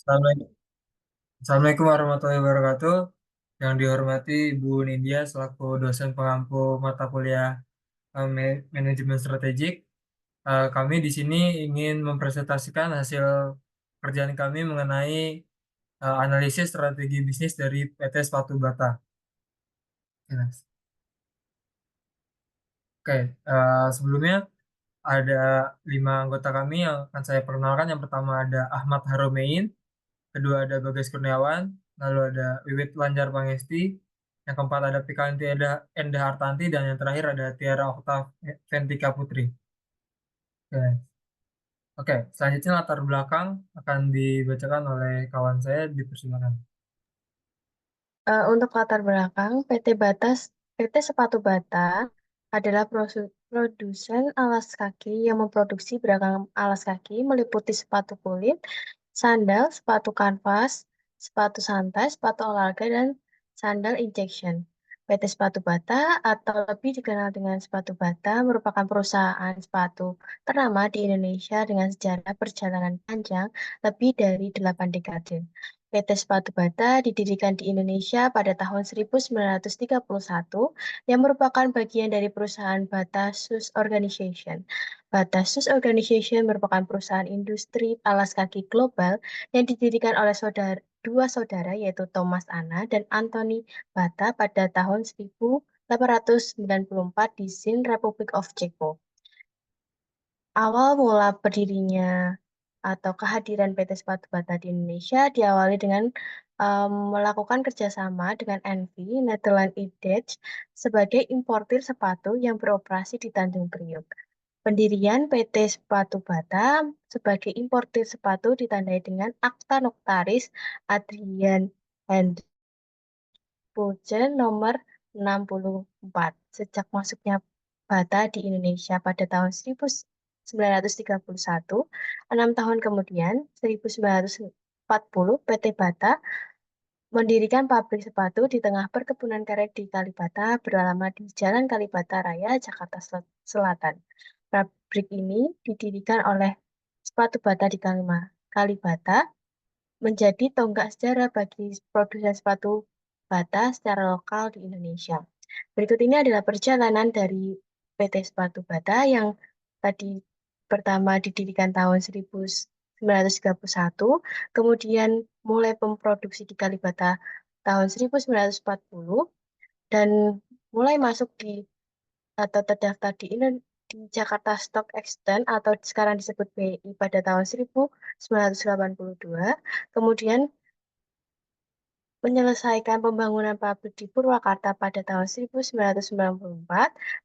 Assalamualaikum Assalamualaikum warahmatullahi wabarakatuh. Yang dihormati Ibu Nindya selaku dosen pengampu mata kuliah manajemen strategik. Kami di sini ingin mempresentasikan hasil kerjaan kami mengenai analisis strategi bisnis dari PT Sepatu Bata. Ya. Oke, sebelumnya ada 5 anggota kami yang akan saya perkenalkan. Yang pertama ada Ahmad Haromein, kedua ada Bagas Kurniawan, lalu ada Wiwit Lanjar Pangesti, yang keempat ada Pikanti Endah Hartanti, dan yang terakhir ada Tiara Oktav Ventika Putri. Oke. Oke, selanjutnya latar belakang akan dibacakan oleh kawan saya, dipersilakan. Untuk latar belakang, PT Sepatu Bata adalah produsen alas kaki yang memproduksi beragam alas kaki meliputi sepatu kulit, sandal, sepatu kanvas, sepatu santai, sepatu olahraga, dan sandal injection. PT Sepatu Bata atau lebih dikenal dengan Sepatu Bata merupakan perusahaan sepatu ternama di Indonesia dengan sejarah perjalanan panjang lebih dari 8 dekade. PT Sepatu Bata didirikan di Indonesia pada tahun 1931 yang merupakan bagian dari perusahaan Bata Shoes Organization. Bata Shoes Organization merupakan perusahaan industri alas kaki global yang didirikan oleh dua saudara yaitu Thomas Anna dan Anthony Bata pada tahun 1894 di Zin Republic of Czechia. Awal mula berdirinya atau kehadiran PT Sepatu Bata di Indonesia diawali dengan melakukan kerjasama dengan NV, Netherlands Dutch, sebagai importir sepatu yang beroperasi di Tanjung Priok. Pendirian PT Sepatu Bata sebagai importir sepatu ditandai dengan Akta Notaris Adrian Pulcel nomor 64 sejak masuknya Bata di Indonesia pada tahun 1931. 6 tahun kemudian, 1940, PT Bata mendirikan pabrik sepatu di tengah perkebunan karet di Kalibata beralamat di Jalan Kalibata Raya, Jakarta Selatan. Pabrik ini didirikan oleh Sepatu Bata di Kalibata menjadi tonggak sejarah bagi produsen sepatu bata secara lokal di Indonesia. Berikut ini adalah perjalanan dari PT Sepatu Bata yang tadi pertama didirikan tahun 1931, kemudian mulai memproduksi di Kalibata tahun 1940, dan mulai masuk di atau terdaftar di Jakarta Stock Exchange atau sekarang disebut BI pada tahun 1982. Kemudian menyelesaikan pembangunan pabrik di Purwakarta pada tahun 1994.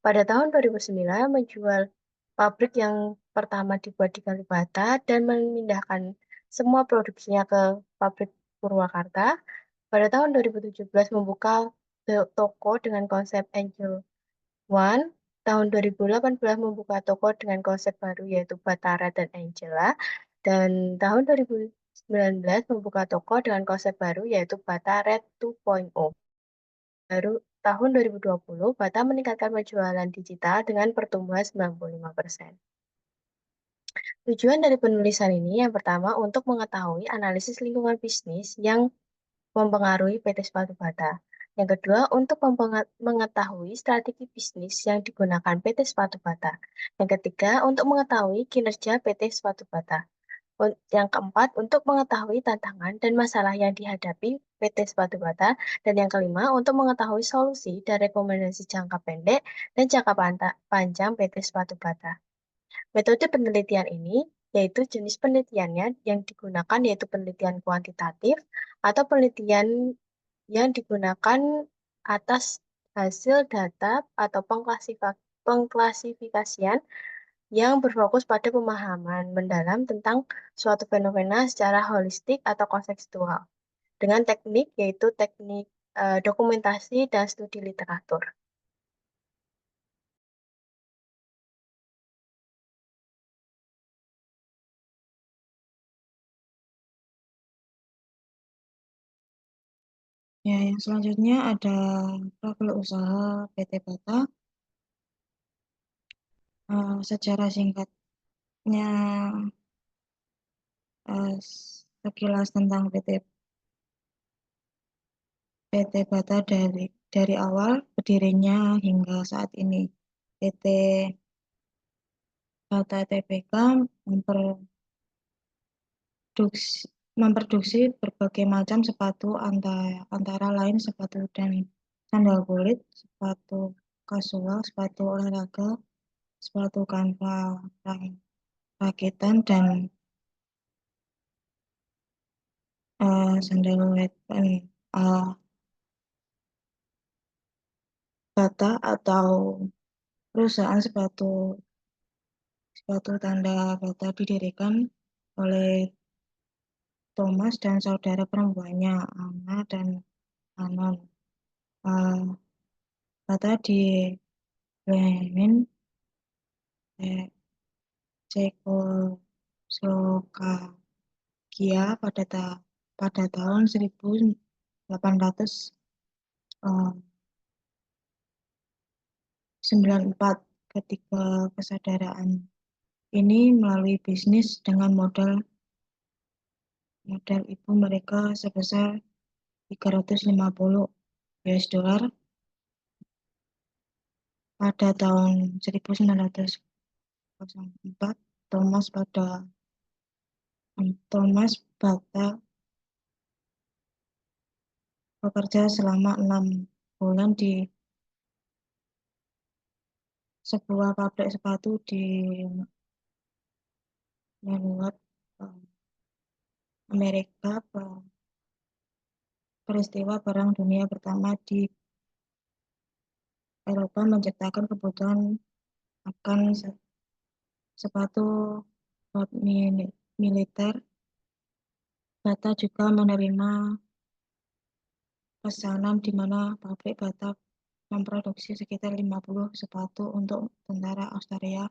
Pada tahun 2009 menjual pabrik yang pertama dibuat di Kalibata dan memindahkan semua produksinya ke pabrik Purwakarta. Pada tahun 2017 membuka toko dengan konsep Angel One. Tahun 2018 membuka toko dengan konsep baru yaitu Batara dan Angela. Dan tahun 2019 membuka toko dengan konsep baru yaitu Bata Red 2.0. Baru tahun 2020, Bata meningkatkan penjualan digital dengan pertumbuhan 95%. Tujuan dari penulisan ini yang pertama untuk mengetahui analisis lingkungan bisnis yang mempengaruhi PT Sepatu Bata. Yang kedua, untuk mengetahui strategi bisnis yang digunakan PT Sepatu Bata. Yang ketiga, untuk mengetahui kinerja PT Sepatu Bata. Yang keempat, untuk mengetahui tantangan dan masalah yang dihadapi PT Sepatu Bata. Dan yang kelima, untuk mengetahui solusi dan rekomendasi jangka pendek dan jangka panjang PT Sepatu Bata. Metode penelitian ini yaitu jenis penelitiannya yang digunakan yaitu penelitian kuantitatif atau penelitian yang digunakan atas hasil data atau pengklasifikasian yang berfokus pada pemahaman mendalam tentang suatu fenomena secara holistik atau kontekstual dengan teknik yaitu teknik dokumentasi dan studi literatur. Ya, yang selanjutnya ada profil usaha PT Bata. Secara singkatnya, sekilas tentang PT Bata dari awal berdirinya hingga saat ini. PT Bata TBK memproduksi berbagai macam sepatu antara lain sepatu dan sandal kulit, sepatu kasual, sepatu olahraga, sepatu kanvas rakitan, dan sandal weton. Bata atau perusahaan sepatu tanda Bata didirikan oleh Thomas dan saudara perempuannya Anna dan Anon. Uh, Bata di Bremen, Cekoslovakia pada tahun 1894. Ketika kesadaran ini melalui bisnis dengan modal ibu mereka sebesar 350 US dollar pada tahun 1904. Thomas Bata bekerja selama 6 bulan di sebuah pabrik sepatu di Newark, Amerika. Peristiwa Perang Dunia Pertama di Eropa menciptakan kebutuhan akan sepatu buat militer. Bata juga menerima pesanan di mana pabrik Bata memproduksi sekitar 50 sepatu untuk tentara Australia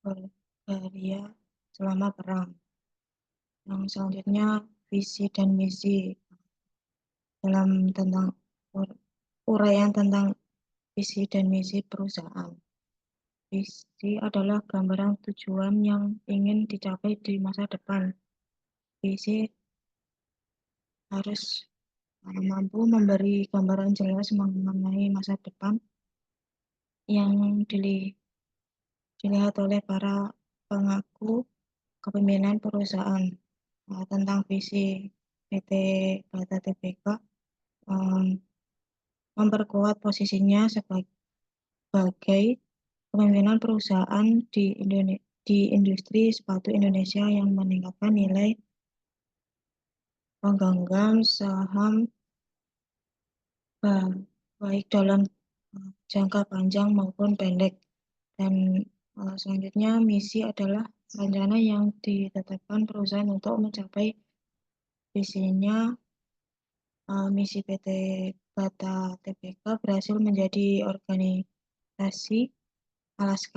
Bulgaria selama perang. Yang selanjutnya visi dan misi. Dalam tentang uraian tentang visi dan misi perusahaan. Visi adalah gambaran tujuan yang ingin dicapai di masa depan. Visi harus mampu memberi gambaran jelas mengenai masa depan yang dilihat oleh para pengakui kepemimpinan perusahaan. Tentang visi PT Bata Tbk, memperkuat posisinya sebagai kepemimpinan perusahaan di industri sepatu Indonesia yang meningkatkan nilai penggenggam saham baik dalam jangka panjang maupun pendek. Dan selanjutnya misi adalah rencana yang ditetapkan perusahaan untuk mencapai visinya. Misi PT Bata Tbk berhasil menjadi organisasi alas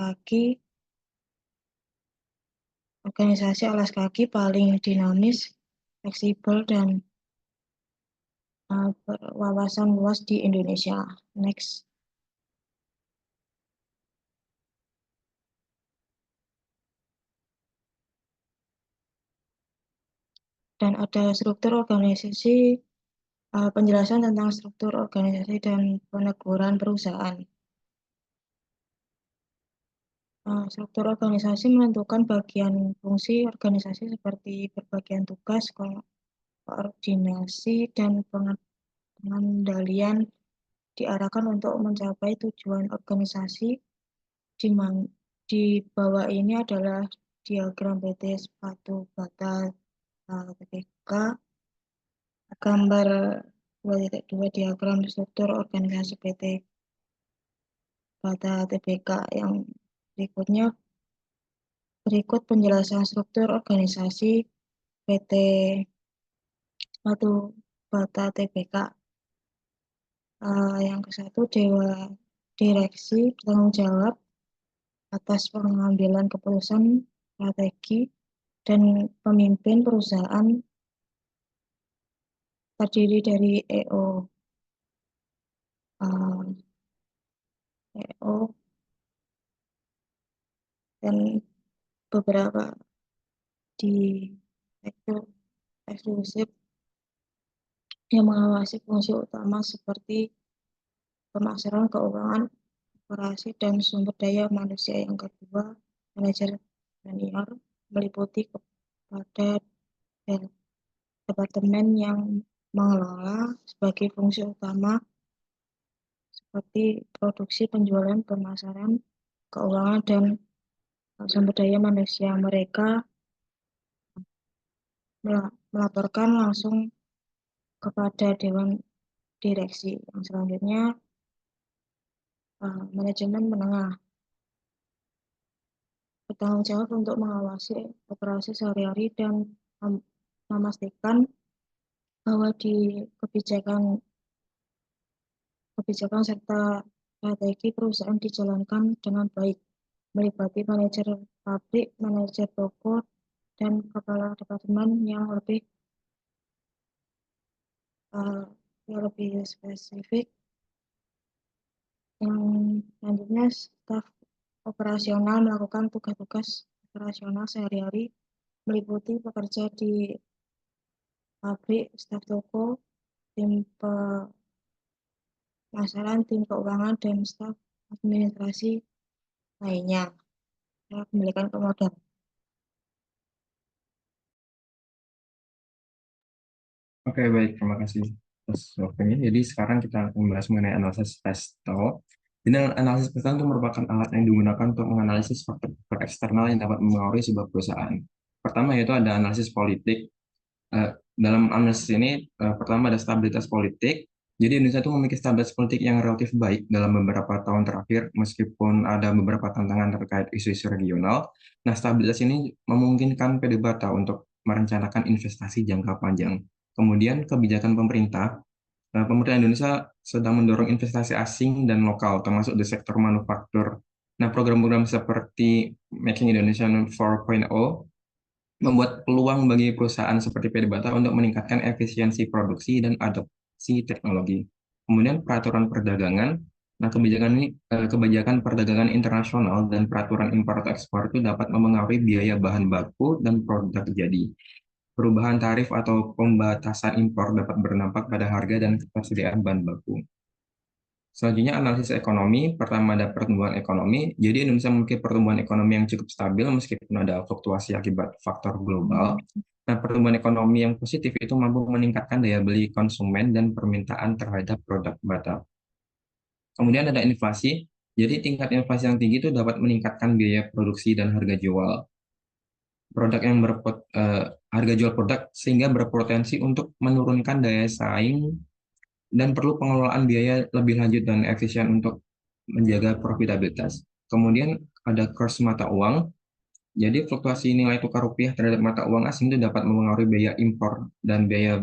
kaki paling dinamis, fleksibel, dan berwawasan luas di Indonesia. Next. Dan ada struktur organisasi, penjelasan tentang struktur organisasi dan peneguran perusahaan. Struktur organisasi menentukan bagian fungsi organisasi seperti berbagian tugas, koordinasi, dan pengendalian diarahkan untuk mencapai tujuan organisasi. Di bawah ini adalah diagram PT Sepatu Bata Tbk. Gambar 2.2 diagram struktur organisasi PT Bata Tbk. Yang berikutnya berikut penjelasan struktur organisasi PT Sepatu Bata Tbk. Yang ke satu, Dewan Direksi bertanggung jawab atas pengambilan keputusan strategi dan pemimpin perusahaan, terdiri dari EO dan beberapa di eksklusif yang mengawasi fungsi utama seperti pemasaran, keuangan, operasi, dan sumber daya manusia. Yang kedua, manajer senior meliputi kepada departemen yang mengelola sebagai fungsi utama seperti produksi, penjualan, pemasaran, keuangan, dan sumber daya manusia. Mereka melaporkan langsung kepada Dewan Direksi. Yang selanjutnya, manajemen menengah bertanggung jawab untuk mengawasi operasi sehari-hari dan memastikan bahwa di kebijakan serta strategi perusahaan dijalankan dengan baik, meliputi manajer pabrik, manajer toko, dan kepala departemen yang lebih spesifik. Yang selanjutnya, staf operasional melakukan tugas-tugas operasional sehari-hari, meliputi pekerja di pabrik, staf toko, tim pemasaran, tim keuangan, dan staf administrasi lainnya. Saya kembalikan ke modal. Oke, baik. Terima kasih atas waktunya. Jadi sekarang kita akan membahas mengenai analisis Pestel. Jadi analisis Pestel itu merupakan alat yang digunakan untuk menganalisis faktor eksternal yang dapat mempengaruhi sebuah perusahaan. Pertama yaitu ada analisis politik. Dalam analisis ini pertama ada stabilitas politik. Jadi Indonesia itu memiliki stabilitas politik yang relatif baik dalam beberapa tahun terakhir, meskipun ada beberapa tantangan terkait isu-isu regional. Nah, stabilitas ini memungkinkan PD Bata untuk merencanakan investasi jangka panjang. Kemudian kebijakan pemerintah Indonesia sedang mendorong investasi asing dan lokal, termasuk di sektor manufaktur. Nah, program-program seperti Making Indonesia 4.0 membuat peluang bagi perusahaan seperti PD Bata untuk meningkatkan efisiensi produksi dan adopsi teknologi. Kemudian peraturan perdagangan, nah kebijakan perdagangan internasional dan peraturan impor ekspor itu dapat memengaruhi biaya bahan baku dan produk jadi. Perubahan tarif atau pembatasan impor dapat berdampak pada harga dan ketersediaan bahan baku. Selanjutnya analisis ekonomi, pertama ada pertumbuhan ekonomi. Jadi Indonesia memiliki pertumbuhan ekonomi yang cukup stabil meskipun ada fluktuasi akibat faktor global. Nah, pertumbuhan ekonomi yang positif itu mampu meningkatkan daya beli konsumen dan permintaan terhadap produk bata. Kemudian ada inflasi. Jadi tingkat inflasi yang tinggi itu dapat meningkatkan biaya produksi dan harga jual. Harga jual produk sehingga berpotensi untuk menurunkan daya saing dan perlu pengelolaan biaya lebih lanjut dan efisien untuk menjaga profitabilitas. Kemudian ada kurs mata uang. Jadi fluktuasi nilai tukar rupiah terhadap mata uang asing itu dapat mempengaruhi biaya impor dan biaya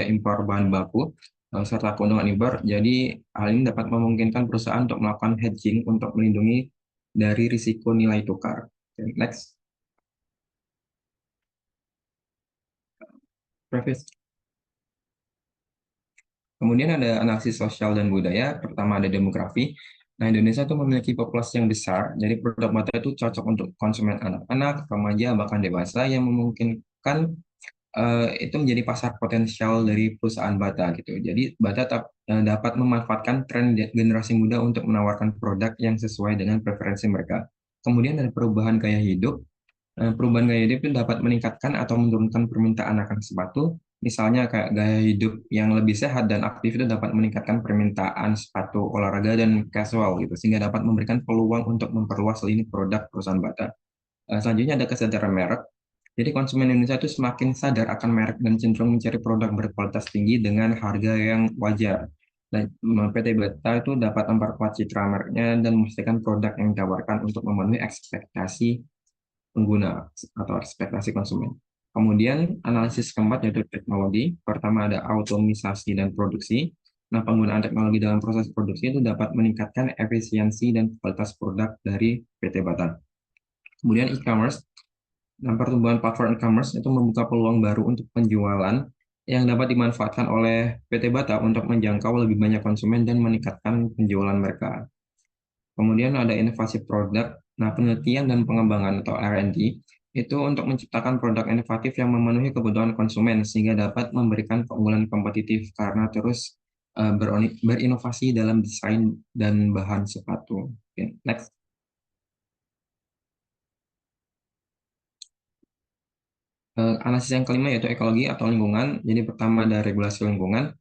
impor bahan baku serta keuntungan impor. Jadi hal ini dapat memungkinkan perusahaan untuk melakukan hedging untuk melindungi dari risiko nilai tukar. Okay, next. Previous. Kemudian ada analisis sosial dan budaya. Pertama ada demografi. Nah, Indonesia itu memiliki populasi yang besar, jadi produk bata itu cocok untuk konsumen anak-anak, remaja, bahkan dewasa yang memungkinkan itu menjadi pasar potensial dari perusahaan bata gitu. Jadi bata dapat memanfaatkan tren generasi muda untuk menawarkan produk yang sesuai dengan preferensi mereka. Kemudian ada perubahan gaya hidup. Perubahan gaya hidup itu dapat meningkatkan atau menurunkan permintaan akan sepatu. Misalnya kayak gaya hidup yang lebih sehat dan aktif itu dapat meningkatkan permintaan sepatu olahraga dan casual gitu, sehingga dapat memberikan peluang untuk memperluas lini produk perusahaan bata. Selanjutnya ada kesadaran merek. Jadi konsumen Indonesia itu semakin sadar akan merek dan cenderung mencari produk berkualitas tinggi dengan harga yang wajar. Dan PT Bata itu dapat memperkuat citra mereknya dan memastikan produk yang ditawarkan untuk memenuhi ekspektasi pengguna atau ekspektasi konsumen. Kemudian analisis keempat yaitu teknologi. Pertama ada otomisasi dan produksi. Nah, penggunaan teknologi dalam proses produksi itu dapat meningkatkan efisiensi dan kualitas produk dari PT Bata. Kemudian e-commerce. Nah, pertumbuhan platform e-commerce itu membuka peluang baru untuk penjualan yang dapat dimanfaatkan oleh PT Bata untuk menjangkau lebih banyak konsumen dan meningkatkan penjualan mereka. Kemudian ada inovasi produk. Nah, penelitian dan pengembangan atau R&D. itu untuk menciptakan produk inovatif yang memenuhi kebutuhan konsumen sehingga dapat memberikan keunggulan kompetitif karena terus berinovasi dalam desain dan bahan sepatu. Oke, next. Analisis yang kelima yaitu ekologi atau lingkungan. Jadi pertama ada regulasi lingkungan.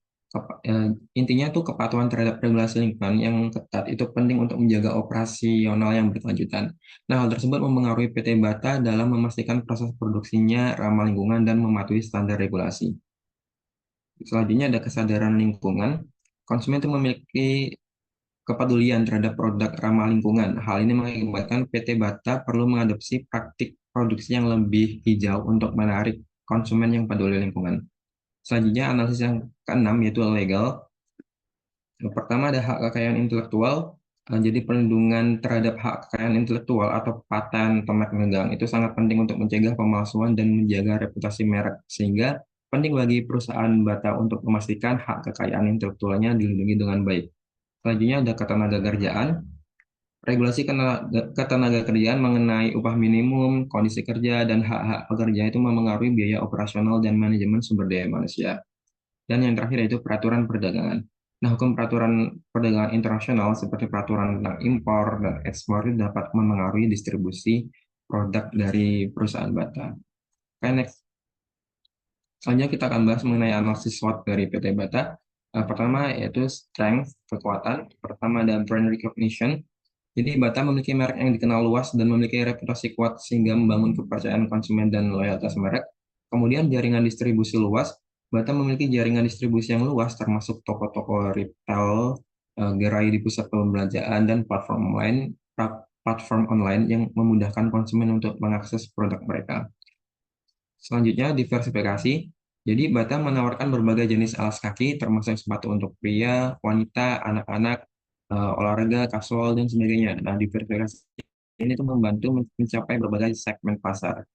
Intinya tuh kepatuhan terhadap regulasi lingkungan yang ketat itu penting untuk menjaga operasional yang berkelanjutan. Nah, hal tersebut mempengaruhi PT Bata dalam memastikan proses produksinya ramah lingkungan dan mematuhi standar regulasi. Selanjutnya ada kesadaran lingkungan. Konsumen itu memiliki kepedulian terhadap produk ramah lingkungan. Hal ini mengakibatkan PT Bata perlu mengadopsi praktik produksi yang lebih hijau untuk menarik konsumen yang peduli lingkungan. Selanjutnya analisis yang keenam yaitu legal. Pertama ada hak kekayaan intelektual. Jadi perlindungan terhadap hak kekayaan intelektual atau paten atau merek dagang itu sangat penting untuk mencegah pemalsuan dan menjaga reputasi merek. Sehingga penting bagi perusahaan Bata untuk memastikan hak kekayaan intelektualnya dilindungi dengan baik. Selanjutnya ada ketenagakerjaan. Regulasi ketenagakerjaan mengenai upah minimum, kondisi kerja, dan hak-hak pekerja itu memengaruhi biaya operasional dan manajemen sumber daya manusia. Dan yang terakhir yaitu peraturan perdagangan. Nah, hukum peraturan perdagangan internasional seperti peraturan tentang impor dan ekspor itu dapat memengaruhi distribusi produk dari perusahaan Bata. Oke, next. Selanjutnya kita akan bahas mengenai analisis SWOT dari PT Bata. Pertama yaitu strength, kekuatan. Pertama ada brand recognition. Jadi Bata memiliki merek yang dikenal luas dan memiliki reputasi kuat sehingga membangun kepercayaan konsumen dan loyalitas merek. Kemudian jaringan distribusi luas. Bata memiliki jaringan distribusi yang luas termasuk toko-toko retail, gerai di pusat perbelanjaan dan platform online yang memudahkan konsumen untuk mengakses produk mereka. Selanjutnya diversifikasi. Jadi Bata menawarkan berbagai jenis alas kaki termasuk sepatu untuk pria, wanita, anak-anak, olahraga, casual, dan sebagainya. Nah, diversifikasi ini tuh membantu mencapai berbagai segmen pasar.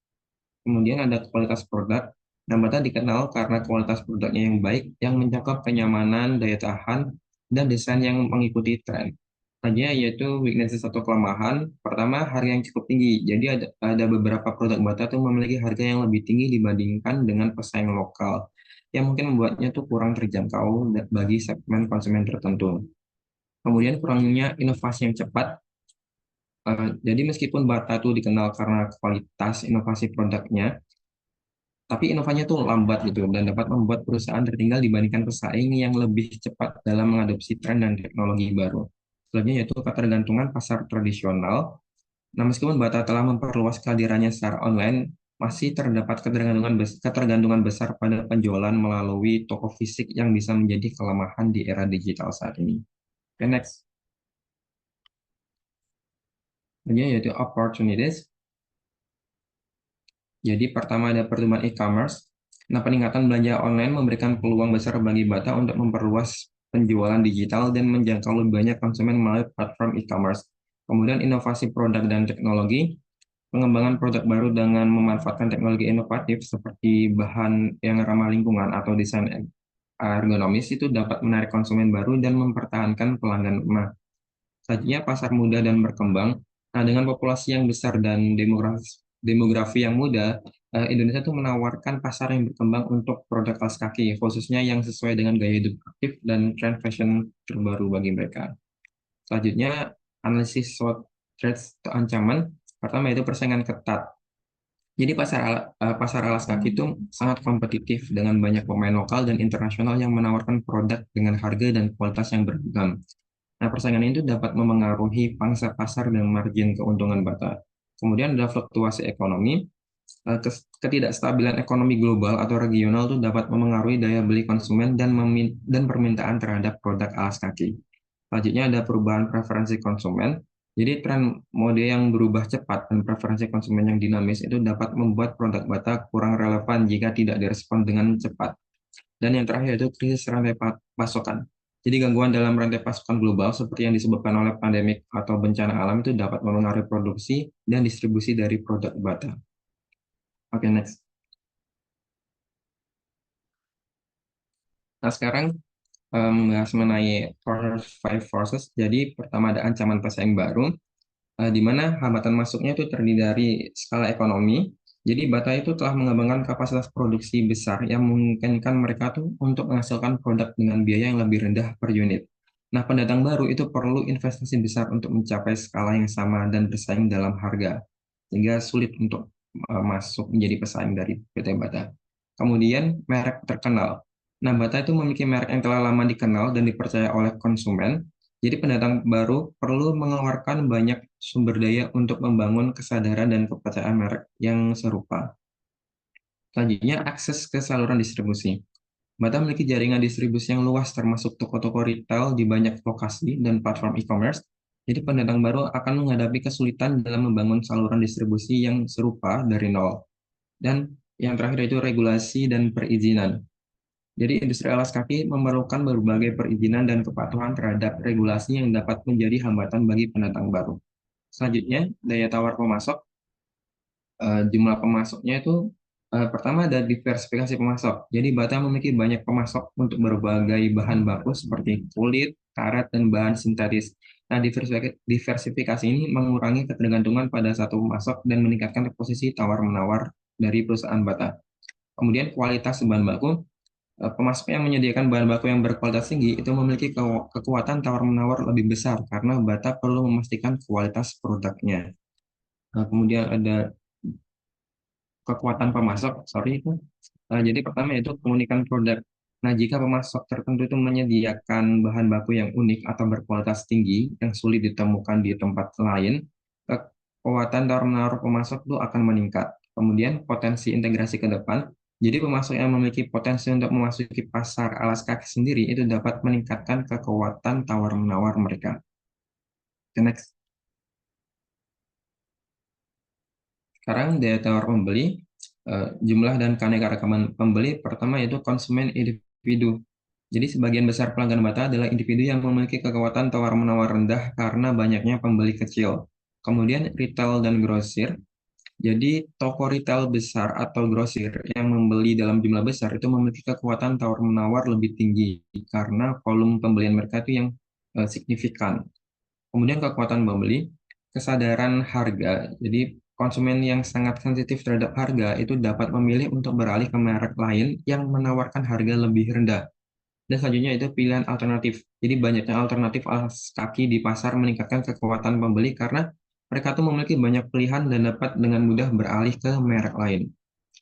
Kemudian ada kualitas produk. Nah, Bata dikenal karena kualitas produknya yang baik, yang mencakup kenyamanan, daya tahan, dan desain yang mengikuti tren. Selanjutnya yaitu weaknesses atau kelemahan. Pertama, harga yang cukup tinggi. Jadi ada beberapa produk Bata tuh memiliki harga yang lebih tinggi dibandingkan dengan pesaing lokal, yang mungkin membuatnya tuh kurang terjangkau bagi segmen konsumen tertentu. Kemudian kurangnya inovasi yang cepat. Jadi meskipun Bata tuh dikenal karena kualitas inovasi produknya, tapi inovasinya tuh lambat gitu dan dapat membuat perusahaan tertinggal dibandingkan pesaing yang lebih cepat dalam mengadopsi tren dan teknologi baru. Selanjutnya yaitu ketergantungan pasar tradisional. Nah, meskipun Bata telah memperluas kehadirannya secara online, masih terdapat ketergantungan besar pada penjualan melalui toko fisik yang bisa menjadi kelemahan di era digital saat ini. Okay, next. Selanjutnya yaitu opportunities. Jadi pertama ada pertumbuhan e-commerce. Nah, peningkatan belanja online memberikan peluang besar bagi Bata untuk memperluas penjualan digital dan menjangkau lebih banyak konsumen melalui platform e-commerce. Kemudian inovasi produk dan teknologi, pengembangan produk baru dengan memanfaatkan teknologi inovatif seperti bahan yang ramah lingkungan atau desain ergonomis itu dapat menarik konsumen baru dan mempertahankan pelanggan lama. Selanjutnya pasar muda dan berkembang. Nah, dengan populasi yang besar dan demografi yang muda, Indonesia itu menawarkan pasar yang berkembang untuk produk kaos kaki, khususnya yang sesuai dengan gaya hidup aktif dan tren fashion terbaru bagi mereka. Selanjutnya, analisis SWOT threats atau ancaman. Pertama itu persaingan ketat. Jadi pasar alas kaki itu sangat kompetitif dengan banyak pemain lokal dan internasional yang menawarkan produk dengan harga dan kualitas yang beragam. Nah, persaingan itu dapat memengaruhi pangsa pasar dan margin keuntungan Bata. Kemudian ada fluktuasi ekonomi. Ketidakstabilan ekonomi global atau regional itu dapat memengaruhi daya beli konsumen dan permintaan terhadap produk alas kaki. Selanjutnya ada perubahan preferensi konsumen. Jadi tren mode yang berubah cepat dan preferensi konsumen yang dinamis itu dapat membuat produk Bata kurang relevan jika tidak direspon dengan cepat. Dan yang terakhir itu krisis rantai pasokan. Jadi gangguan dalam rantai pasokan global seperti yang disebabkan oleh pandemik atau bencana alam itu dapat memengaruhi produksi dan distribusi dari produk Bata. Oke, next. Nah, sekarang membahas mengenai Corner 5 Forces. Jadi pertama ada ancaman pesaing baru, di mana hambatan masuknya itu terdiri dari skala ekonomi, Jadi Bata itu telah mengembangkan kapasitas produksi besar yang memungkinkan mereka tuh untuk menghasilkan produk dengan biaya yang lebih rendah per unit. Nah, pendatang baru itu perlu investasi besar untuk mencapai skala yang sama dan bersaing dalam harga, sehingga sulit untuk masuk menjadi pesaing dari PT Bata. Kemudian merek terkenal. Nah, Bata itu memiliki merek yang telah lama dikenal dan dipercaya oleh konsumen. Jadi pendatang baru perlu mengeluarkan banyak sumber daya untuk membangun kesadaran dan kepercayaan merek yang serupa. Selanjutnya, akses ke saluran distribusi. Bata memiliki jaringan distribusi yang luas termasuk toko-toko retail di banyak lokasi dan platform e-commerce. Jadi pendatang baru akan menghadapi kesulitan dalam membangun saluran distribusi yang serupa dari nol. Dan yang terakhir itu regulasi dan perizinan. Jadi industri alas kaki memerlukan berbagai perizinan dan kepatuhan terhadap regulasi yang dapat menjadi hambatan bagi pendatang baru. Selanjutnya, daya tawar pemasok. Jumlah pemasoknya itu pertama ada diversifikasi pemasok. Jadi Bata memiliki banyak pemasok untuk berbagai bahan baku seperti kulit, karet, dan bahan sintetis. Nah, diversifikasi ini mengurangi ketergantungan pada satu pemasok dan meningkatkan posisi tawar-menawar dari perusahaan Bata. Kemudian kualitas bahan baku. Pemasok yang menyediakan bahan baku yang berkualitas tinggi itu memiliki kekuatan tawar-menawar lebih besar karena Bata perlu memastikan kualitas produknya. Nah, kemudian ada kekuatan pemasok, jadi pertama itu keunikan produk. Nah, jika pemasok tertentu itu menyediakan bahan baku yang unik atau berkualitas tinggi yang sulit ditemukan di tempat lain, kekuatan tawar-menawar pemasok itu akan meningkat. Kemudian potensi integrasi ke depan. Jadi pemasok yang memiliki potensi untuk memasuki pasar alas kaki sendiri itu dapat meningkatkan kekuatan tawar-menawar mereka. Next. Sekarang daya tawar pembeli, jumlah dan keanekaragaman pembeli. Pertama yaitu konsumen individu. Jadi sebagian besar pelanggan Bata adalah individu yang memiliki kekuatan tawar-menawar rendah karena banyaknya pembeli kecil. Kemudian retail dan grosir. Jadi toko retail besar atau grosir yang membeli dalam jumlah besar itu memiliki kekuatan tawar-menawar lebih tinggi karena volume pembelian mereka itu yang signifikan. Kemudian kekuatan pembeli, kesadaran harga. Jadi konsumen yang sangat sensitif terhadap harga itu dapat memilih untuk beralih ke merek lain yang menawarkan harga lebih rendah. Dan selanjutnya itu pilihan alternatif. Jadi banyaknya alternatif alas kaki di pasar meningkatkan kekuatan pembeli karena mereka tuh memiliki banyak pilihan dan dapat dengan mudah beralih ke merek lain.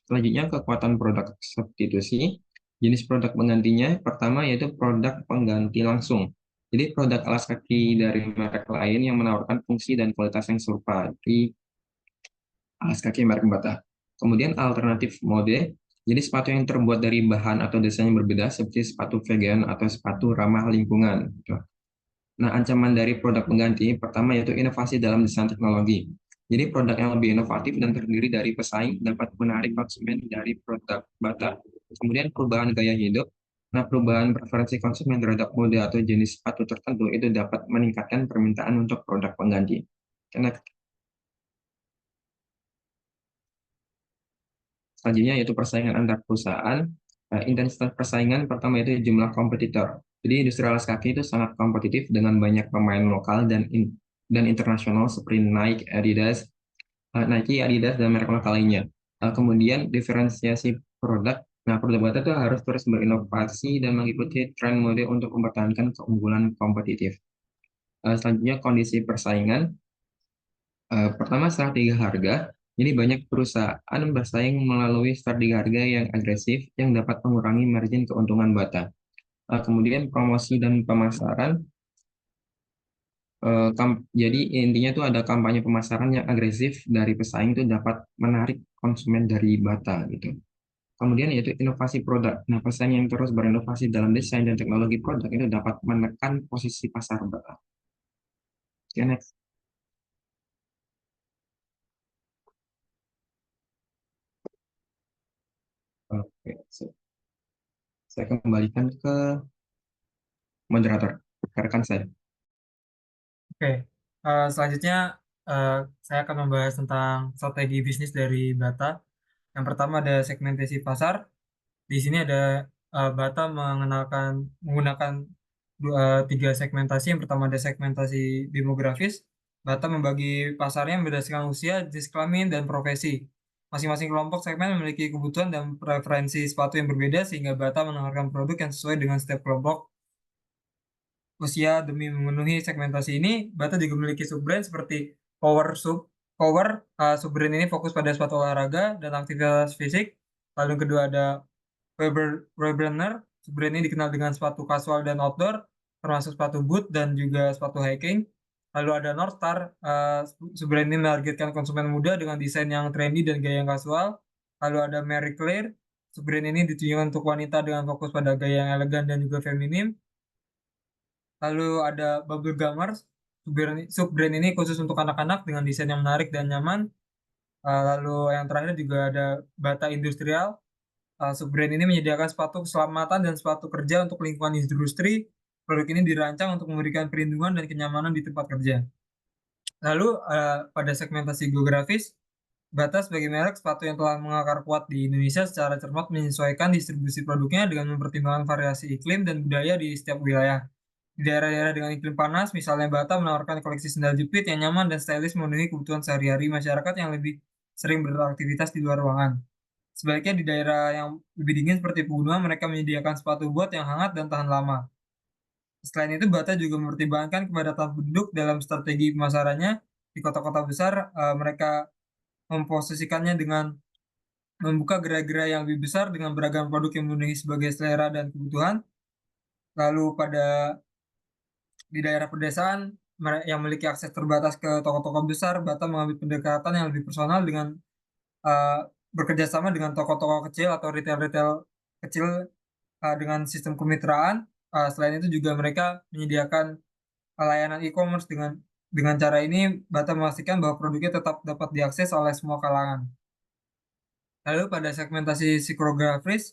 Selanjutnya kekuatan produk substitusi. Jenis produk penggantinya pertama yaitu produk pengganti langsung. Jadi produk alas kaki dari merek lain yang menawarkan fungsi dan kualitas yang serupa di alas kaki merek Bata. Kemudian alternatif mode. Jadi sepatu yang terbuat dari bahan atau desain yang berbeda seperti sepatu vegan atau sepatu ramah lingkungan. Nah, ancaman dari produk pengganti pertama yaitu inovasi dalam desain teknologi. Jadi produk yang lebih inovatif dan terdiri dari pesaing dapat menarik konsumen dari produk Bata. Kemudian perubahan gaya hidup. Nah, perubahan preferensi konsumen terhadap mode atau jenis sepatu tertentu itu dapat meningkatkan permintaan untuk produk pengganti. Selanjutnya yaitu persaingan antar perusahaan. Intensitas persaingan pertama itu jumlah kompetitor. Jadi industri alas kaki itu sangat kompetitif dengan banyak pemain lokal dan internasional seperti Nike, Adidas, dan merek lokal lainnya. Kemudian diferensiasi produk. Nah, produk Bata itu harus terus berinovasi dan mengikuti tren mode untuk mempertahankan keunggulan kompetitif. Selanjutnya kondisi persaingan. Pertama strategi harga. Jadi banyak perusahaan bersaing melalui strategi harga yang agresif yang dapat mengurangi margin keuntungan Bata. Kemudian promosi dan pemasaran. Jadi intinya itu ada kampanye pemasaran yang agresif dari pesaing itu dapat menarik konsumen dari Bata gitu. Kemudian yaitu inovasi produk. Nah, pesaing yang terus berinovasi dalam desain dan teknologi produk itu dapat menekan posisi pasar Bata. Okay, next. Oke, saya kembalikan ke moderator, rekan saya. Oke, selanjutnya saya akan membahas tentang strategi bisnis dari Bata. Yang pertama ada segmentasi pasar. Di sini ada Bata menggunakan tiga segmentasi. Yang pertama ada segmentasi demografis. Bata membagi pasarnya berdasarkan usia, jenis kelamin, dan profesi. Masing-masing kelompok segmen memiliki kebutuhan dan preferensi sepatu yang berbeda sehingga Bata menawarkan produk yang sesuai dengan setiap kelompok usia. Demi memenuhi segmentasi ini, Bata juga memiliki sub-brand seperti Power Sub. Sub-brand ini fokus pada sepatu olahraga dan aktivitas fisik. Lalu yang kedua ada Webrunner. Sub-brand ini dikenal dengan sepatu kasual dan outdoor, termasuk sepatu boot dan juga sepatu hiking. Lalu ada North Star. Sub-brand ini menargetkan konsumen muda dengan desain yang trendy dan gaya yang kasual. Lalu ada Marie Claire. Sub-brand ini ditujukan untuk wanita dengan fokus pada gaya yang elegan dan juga feminim. Lalu ada Bubble Gummers. Sub-brand ini khusus untuk anak-anak dengan desain yang menarik dan nyaman. Lalu yang terakhir juga ada Bata Industrial. Sub-brand ini menyediakan sepatu keselamatan dan sepatu kerja untuk lingkungan industri. Produk ini dirancang untuk memberikan perlindungan dan kenyamanan di tempat kerja. Lalu pada segmentasi geografis, Bata sebagai merek sepatu yang telah mengakar kuat di Indonesia secara cermat menyesuaikan distribusi produknya dengan mempertimbangkan variasi iklim dan budaya di setiap wilayah. Di daerah-daerah dengan iklim panas, misalnya Bata menawarkan koleksi sandal jepit yang nyaman dan stylish memenuhi kebutuhan sehari-hari masyarakat yang lebih sering beraktivitas di luar ruangan. Sebaliknya di daerah yang lebih dingin seperti pegunungan, mereka menyediakan sepatu bot yang hangat dan tahan lama. Selain itu, Bata juga mempertimbangkan kepadatan penduduk dalam strategi pemasarannya. Di kota-kota besar, mereka memposisikannya dengan membuka gerai-gerai yang lebih besar dengan beragam produk yang memenuhi sebagai selera dan kebutuhan. Lalu di daerah pedesaan yang memiliki akses terbatas ke toko-toko besar, Bata mengambil pendekatan yang lebih personal dengan uh, bekerja sama dengan toko-toko kecil atau retail-retail kecil dengan sistem kemitraan. Selain itu juga mereka menyediakan layanan e-commerce. Dengan cara ini, Bata memastikan bahwa produknya tetap dapat diakses oleh semua kalangan. Lalu pada segmentasi psikografis,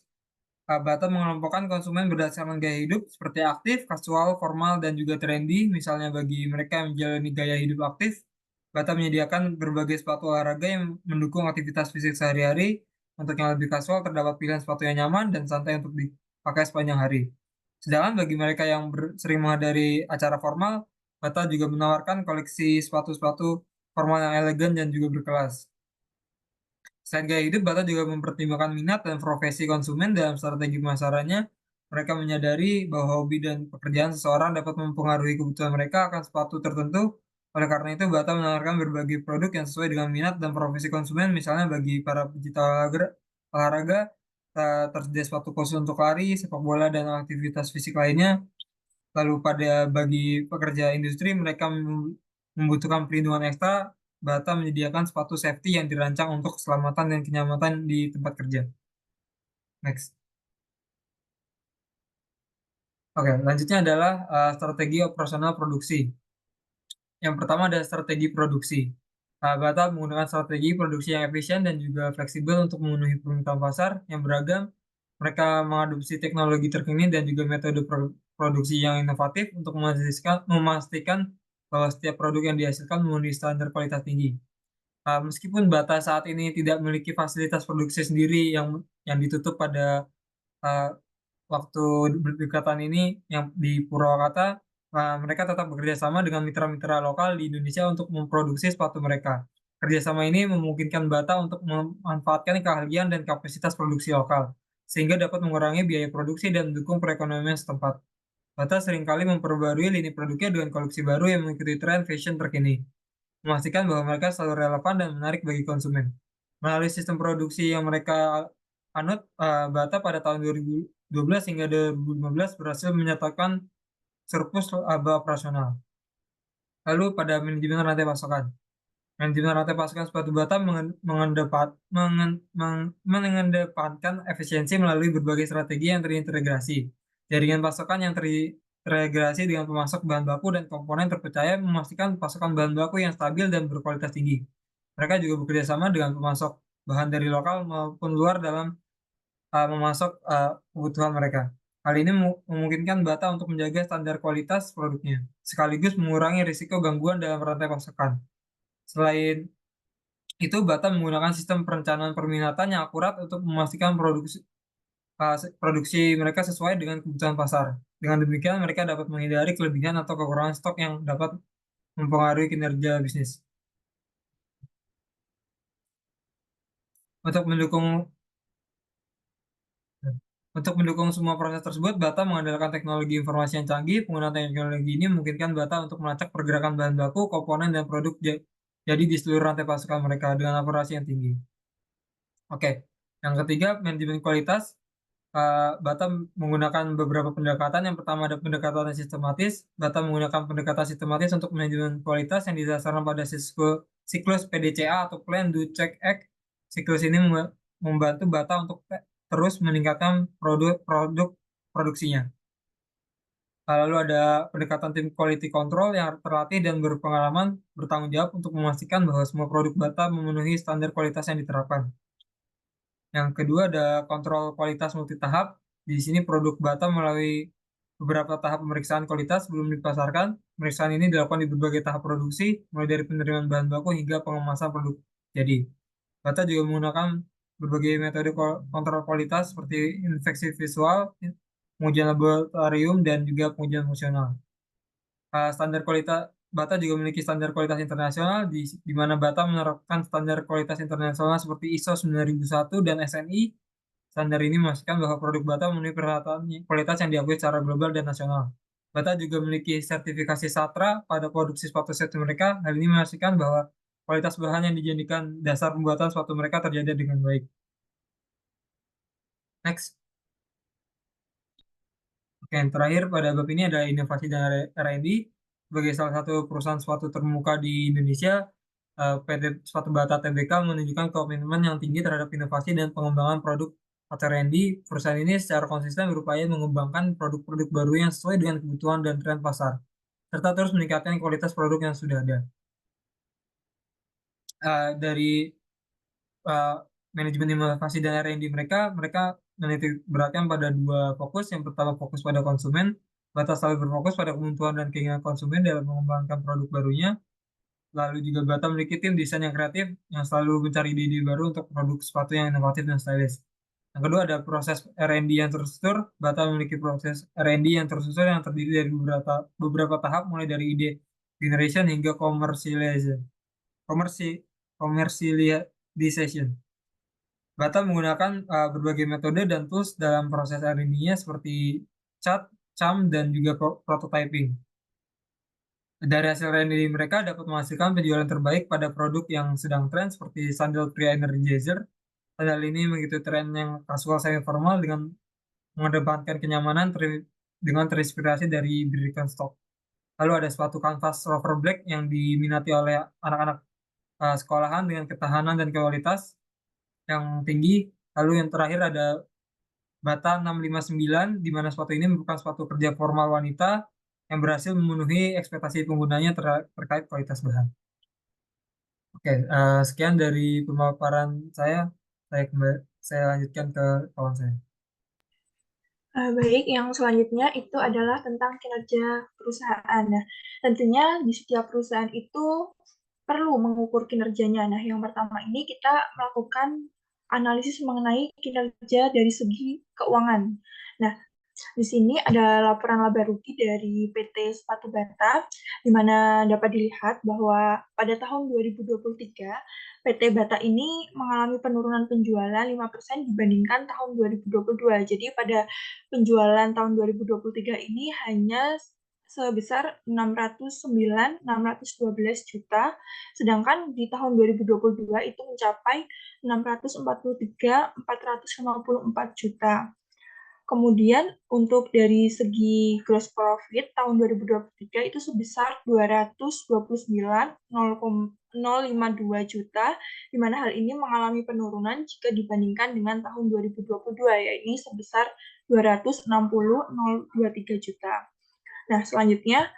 Bata mengelompokkan konsumen berdasarkan gaya hidup seperti aktif, kasual, formal, dan juga trendy. Misalnya bagi mereka yang menjalani gaya hidup aktif, Bata menyediakan berbagai sepatu olahraga yang mendukung aktivitas fisik sehari-hari. Untuk yang lebih kasual, terdapat pilihan sepatu yang nyaman dan santai untuk dipakai sepanjang hari. Sedangkan bagi mereka yang sering menghadiri acara formal, Bata juga menawarkan koleksi sepatu-sepatu formal yang elegan dan juga berkelas. Selain gaya hidup, Bata juga mempertimbangkan minat dan profesi konsumen dalam strategi pemasarannya. Mereka menyadari bahwa hobi dan pekerjaan seseorang dapat mempengaruhi kebutuhan mereka akan sepatu tertentu. Oleh karena itu, Bata menawarkan berbagai produk yang sesuai dengan minat dan profesi konsumen. Misalnya bagi para pecinta olahraga, tersedia sepatu khusus untuk lari, sepak bola, dan aktivitas fisik lainnya. Lalu bagi pekerja industri, mereka membutuhkan perlindungan ekstra. Bata menyediakan sepatu safety yang dirancang untuk keselamatan dan kenyamanan di tempat kerja. Next. Oke, lanjutnya adalah strategi operasional produksi. Yang pertama ada strategi produksi. Bata menggunakan strategi produksi yang efisien dan juga fleksibel untuk memenuhi permintaan pasar yang beragam. Mereka mengadopsi teknologi terkini dan juga metode produksi yang inovatif untuk memastikan bahwa setiap produk yang dihasilkan memenuhi standar kualitas tinggi. Meskipun Bata saat ini tidak memiliki fasilitas produksi sendiri yang ditutup pada uh, waktu berdekatan ini yang di Purwakarta, mereka tetap bekerja sama dengan mitra-mitra lokal di Indonesia untuk memproduksi sepatu mereka. Kerjasama ini memungkinkan Bata untuk memanfaatkan keahlian dan kapasitas produksi lokal, sehingga dapat mengurangi biaya produksi dan mendukung perekonomian setempat. Bata seringkali memperbarui lini produknya dengan koleksi baru yang mengikuti tren fashion terkini, memastikan bahwa mereka selalu relevan dan menarik bagi konsumen. Melalui sistem produksi yang mereka anut, Bata pada tahun 2012 hingga 2015 berhasil menyatakan surplus laba operasional. Lalu pada manajemen rantai pasokan. Manajemen rantai pasokan sepatu Bata mengedepankan efisiensi melalui berbagai strategi yang terintegrasi. Jaringan pasokan yang terintegrasi dengan pemasok bahan baku dan komponen terpercaya memastikan pasokan bahan baku yang stabil dan berkualitas tinggi. Mereka juga bekerja sama dengan pemasok bahan dari lokal maupun luar dalam memasok kebutuhan mereka. Hal ini memungkinkan Bata untuk menjaga standar kualitas produknya, sekaligus mengurangi risiko gangguan dalam rantai pasokan. Selain itu, Bata menggunakan sistem perencanaan permintaan yang akurat untuk memastikan produksi mereka sesuai dengan kebutuhan pasar. Dengan demikian, mereka dapat menghindari kelebihan atau kekurangan stok yang dapat mempengaruhi kinerja bisnis. Untuk mendukung semua proses tersebut, Bata mengandalkan teknologi informasi yang canggih. Penggunaan teknologi ini memungkinkan Bata untuk melacak pergerakan bahan baku, komponen, dan produk jadi di seluruh rantai pasokan mereka dengan akurasi yang tinggi. Oke, yang ketiga, manajemen kualitas. Bata menggunakan beberapa pendekatan. Yang pertama ada pendekatan sistematis. Bata menggunakan pendekatan sistematis untuk manajemen kualitas yang didasarkan pada siklus PDCA atau Plan, Do, Check, Act. Siklus ini membantu Bata untuk terus meningkatkan produksinya. Lalu ada pendekatan tim quality control yang terlatih dan berpengalaman bertanggung jawab untuk memastikan bahwa semua produk Bata memenuhi standar kualitas yang diterapkan. Yang kedua ada kontrol kualitas multitahap. Di sini produk Bata melalui beberapa tahap pemeriksaan kualitas sebelum dipasarkan. Pemeriksaan ini dilakukan di berbagai tahap produksi, mulai dari penerimaan bahan baku hingga pengemasan produk. Jadi, Bata juga menggunakan berbagai metode kontrol kualitas seperti inspeksi visual, pengujian laboratorium, dan juga pengujian fungsional. Standar kualitas Bata juga memiliki standar kualitas internasional di mana Bata menerapkan standar kualitas internasional seperti ISO 9001 dan SNI. Standar ini memastikan bahwa produk Bata memenuhi persyaratan kualitas yang diakui secara global dan nasional. Bata juga memiliki sertifikasi SATRA pada produksi sepatu set mereka. Hal ini memastikan bahwa kualitas bahan yang dijadikan dasar pembuatan sepatu mereka terjaga dengan baik. Next. Oke, yang terakhir pada bab ini ada inovasi dan R&D. Sebagai salah satu perusahaan sepatu terkemuka di Indonesia, PT Sepatu Bata Tbk menunjukkan komitmen yang tinggi terhadap inovasi dan pengembangan produk atau R&D. Perusahaan ini secara konsisten berupaya mengembangkan produk-produk baru yang sesuai dengan kebutuhan dan tren pasar, serta terus meningkatkan kualitas produk yang sudah ada. Dari manajemen inovasi dan R&D mereka menitik beratkan pada dua fokus. Yang pertama fokus pada konsumen. Bata selalu berfokus pada kebutuhan dan keinginan konsumen dalam mengembangkan produk barunya. Lalu juga Bata memiliki tim desain yang kreatif yang selalu mencari ide baru untuk produk sepatu yang inovatif dan stylish. Yang kedua ada proses R&D yang terstruktur. Bata memiliki proses R&D yang terstruktur yang terdiri dari beberapa tahap, mulai dari ide generation hingga commercialization. Bata menggunakan berbagai metode dan tools dalam proses R&D-nya seperti CAD, CAM, dan juga prototyping. Dari hasil R&D mereka dapat menghasilkan penjualan terbaik pada produk yang sedang tren seperti sandal pria energizer. Sandal ini mengikuti tren yang kasual semi formal dengan mengedepankan kenyamanan dengan terinspirasi dari Birkenstock. Lalu ada sepatu kanvas Rover Black yang diminati oleh anak-anak sekolahan dengan ketahanan dan kualitas yang tinggi. Lalu yang terakhir ada Bata 659, di mana sepatu ini merupakan sepatu kerja formal wanita yang berhasil memenuhi ekspektasi penggunanya terkait kualitas bahan. Oke, sekian dari pemaparan saya. Saya lanjutkan ke kawan saya. Baik, yang selanjutnya itu adalah tentang kinerja perusahaan. Nah, tentunya di setiap perusahaan itu perlu mengukur kinerjanya. Nah, yang pertama ini kita melakukan analisis mengenai kinerja dari segi keuangan. Nah, di sini ada laporan laba rugi dari PT Sepatu Bata, di mana dapat dilihat bahwa pada tahun 2023, PT Bata ini mengalami penurunan penjualan 5% dibandingkan tahun 2022. Jadi pada penjualan tahun 2023 ini hanya sebesar 609.612 juta, sedangkan di tahun 2022 itu mencapai 643.454 juta. Kemudian untuk dari segi gross profit tahun 2023 itu sebesar 229.052 juta, di mana hal ini mengalami penurunan jika dibandingkan dengan tahun 2022, yaitu sebesar 260.023 juta. Nah, selanjutnya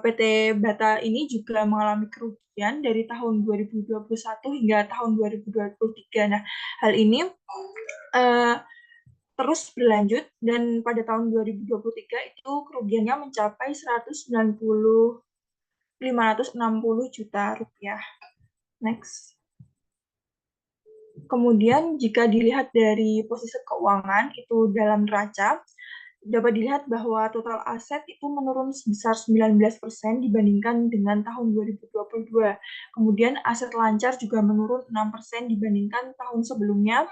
PT Bata ini juga mengalami kerugian dari tahun 2021 hingga tahun 2023. Nah, hal ini terus berlanjut dan pada tahun 2023 itu kerugiannya mencapai 560 juta rupiah. Next. Kemudian jika dilihat dari posisi keuangan itu dalam neraca, dapat dilihat bahwa total aset itu menurun sebesar 19% dibandingkan dengan tahun 2022. Kemudian aset lancar juga menurun 6% dibandingkan tahun sebelumnya.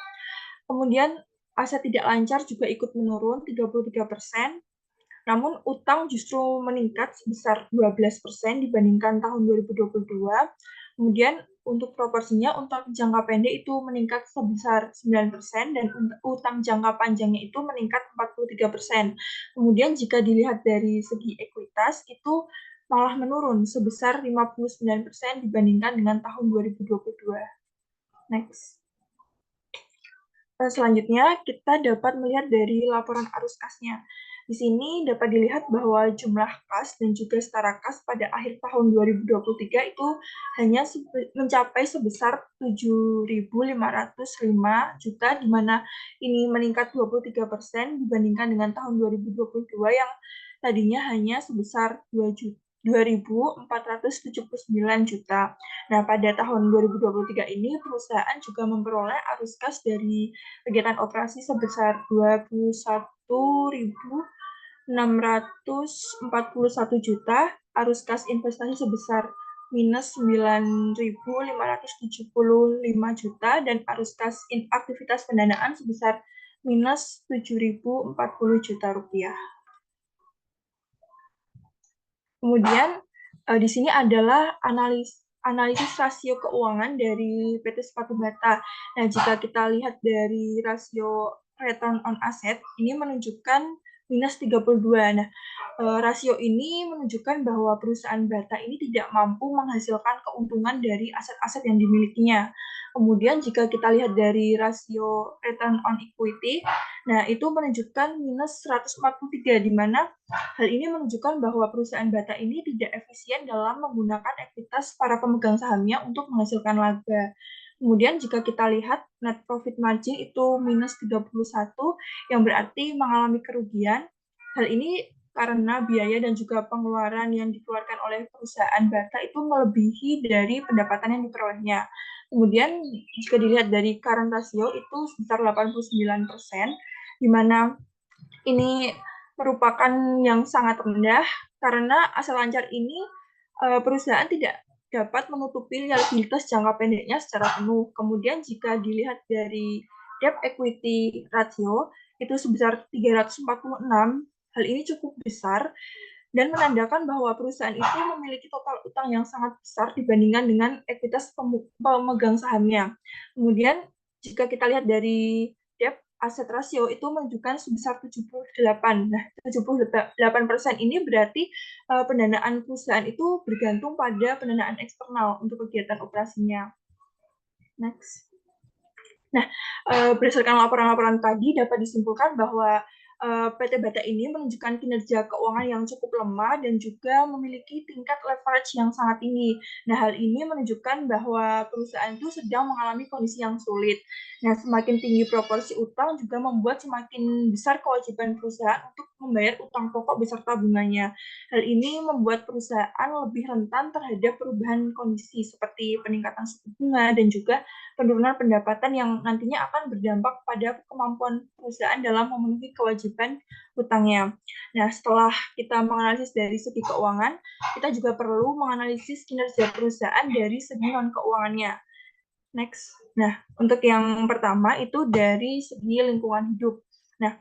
Kemudian aset tidak lancar juga ikut menurun 33%. Namun utang justru meningkat sebesar 12% dibandingkan tahun 2022. Kemudian untuk proporsinya utang jangka pendek itu meningkat sebesar 9% dan utang jangka panjangnya itu meningkat 43%. Kemudian jika dilihat dari segi ekuitas itu malah menurun sebesar 59% dibandingkan dengan tahun 2022. Next. Selanjutnya, kita dapat melihat dari laporan arus kasnya. Di sini dapat dilihat bahwa jumlah kas dan juga setara kas pada akhir tahun 2023 itu hanya mencapai sebesar 7.505 juta, di mana ini meningkat 23% dibandingkan dengan tahun 2022 yang tadinya hanya sebesar 2.479 juta. Nah, pada tahun 2023 ini perusahaan juga memperoleh arus kas dari kegiatan operasi sebesar 21.641 juta, arus kas investasi sebesar minus 9.575 juta, dan arus kas aktivitas pendanaan sebesar minus 7.040 juta rupiah. Kemudian di sini adalah analisis rasio keuangan dari PT Sepatu Bata. Nah, jika kita lihat dari rasio return on asset, ini menunjukkan minus 32. Nah, rasio ini menunjukkan bahwa perusahaan Bata ini tidak mampu menghasilkan keuntungan dari aset-aset yang dimilikinya. Kemudian jika kita lihat dari rasio return on equity, nah itu menunjukkan minus 143, di mana hal ini menunjukkan bahwa perusahaan Bata ini tidak efisien dalam menggunakan ekuitas para pemegang sahamnya untuk menghasilkan laba. Kemudian jika kita lihat net profit margin itu minus 31, yang berarti mengalami kerugian. Hal ini karena biaya dan juga pengeluaran yang dikeluarkan oleh perusahaan Bata itu melebihi dari pendapatan yang diperolehnya. Kemudian jika dilihat dari current ratio itu sebesar 89%, di mana ini merupakan yang sangat rendah karena asal lancar ini perusahaan tidak dapat menutupi liabilitas jangka pendeknya secara penuh. Kemudian jika dilihat dari debt equity ratio itu sebesar 346, hal ini cukup besar dan menandakan bahwa perusahaan itu memiliki total utang yang sangat besar dibandingkan dengan ekuitas pemegang sahamnya. Kemudian jika kita lihat dari debt aset rasio itu menunjukkan sebesar 78. Nah, 78% ini berarti pendanaan perusahaan itu bergantung pada pendanaan eksternal untuk kegiatan operasinya. Next. Nah, berdasarkan laporan-laporan tadi dapat disimpulkan bahwa PT Bata ini menunjukkan kinerja keuangan yang cukup lemah dan juga memiliki tingkat leverage yang sangat tinggi. Nah, hal ini menunjukkan bahwa perusahaan itu sedang mengalami kondisi yang sulit. Nah, semakin tinggi proporsi utang juga membuat semakin besar kewajiban perusahaan untuk membayar utang pokok beserta bunganya. Hal ini membuat perusahaan lebih rentan terhadap perubahan kondisi seperti peningkatan suku bunga dan juga penurunan pendapatan yang nantinya akan berdampak pada kemampuan perusahaan dalam memenuhi kewajiban utangnya. Nah, setelah kita menganalisis dari segi keuangan, kita juga perlu menganalisis kinerja perusahaan dari segi non-keuangannya. Next. Nah, untuk yang pertama itu dari segi lingkungan hidup. Nah,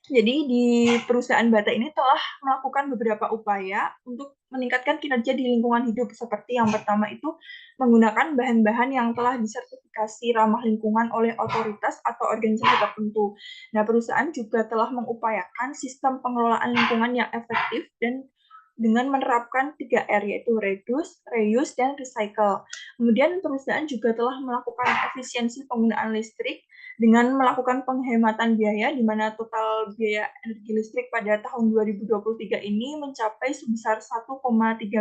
jadi di perusahaan Bata ini telah melakukan beberapa upaya untuk meningkatkan kinerja di lingkungan hidup, seperti yang pertama itu menggunakan bahan-bahan yang telah disertifikasi ramah lingkungan oleh otoritas atau organisasi tertentu. Nah, perusahaan juga telah mengupayakan sistem pengelolaan lingkungan yang efektif dan dengan menerapkan 3R, yaitu reduce, reuse, dan recycle. Kemudian perusahaan juga telah melakukan efisiensi penggunaan listrik dengan melakukan penghematan biaya, di mana total biaya energi listrik pada tahun 2023 ini mencapai sebesar 1,3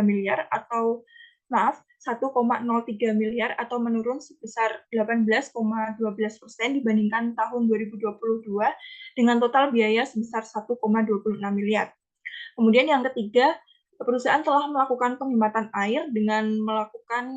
miliar atau 1,03 miliar atau menurun sebesar 18,12% dibandingkan tahun 2022 dengan total biaya sebesar 1,26 miliar. Kemudian yang ketiga, perusahaan telah melakukan penghematan air dengan melakukan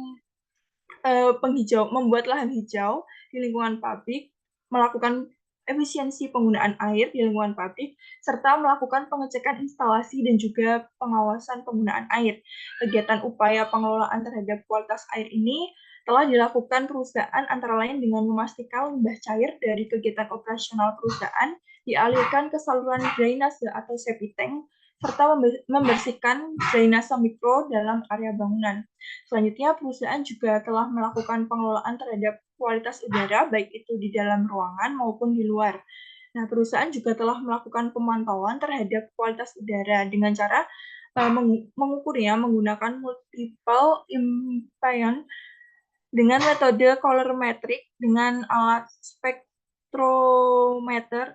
membuat lahan hijau di lingkungan pabrik, melakukan efisiensi penggunaan air di lingkungan pabrik, serta melakukan pengecekan instalasi dan juga pengawasan penggunaan air. Kegiatan upaya pengelolaan terhadap kualitas air ini telah dilakukan perusahaan antara lain dengan memastikan limbah cair dari kegiatan operasional perusahaan dialirkan ke saluran drainase atau septic tank, serta membersihkan drainase mikro dalam area bangunan. Selanjutnya, perusahaan juga telah melakukan pengelolaan terhadap kualitas udara, baik itu di dalam ruangan maupun di luar. Nah, perusahaan juga telah melakukan pemantauan terhadap kualitas udara dengan cara mengukurnya menggunakan multiple impact dengan metode colorimetric dengan alat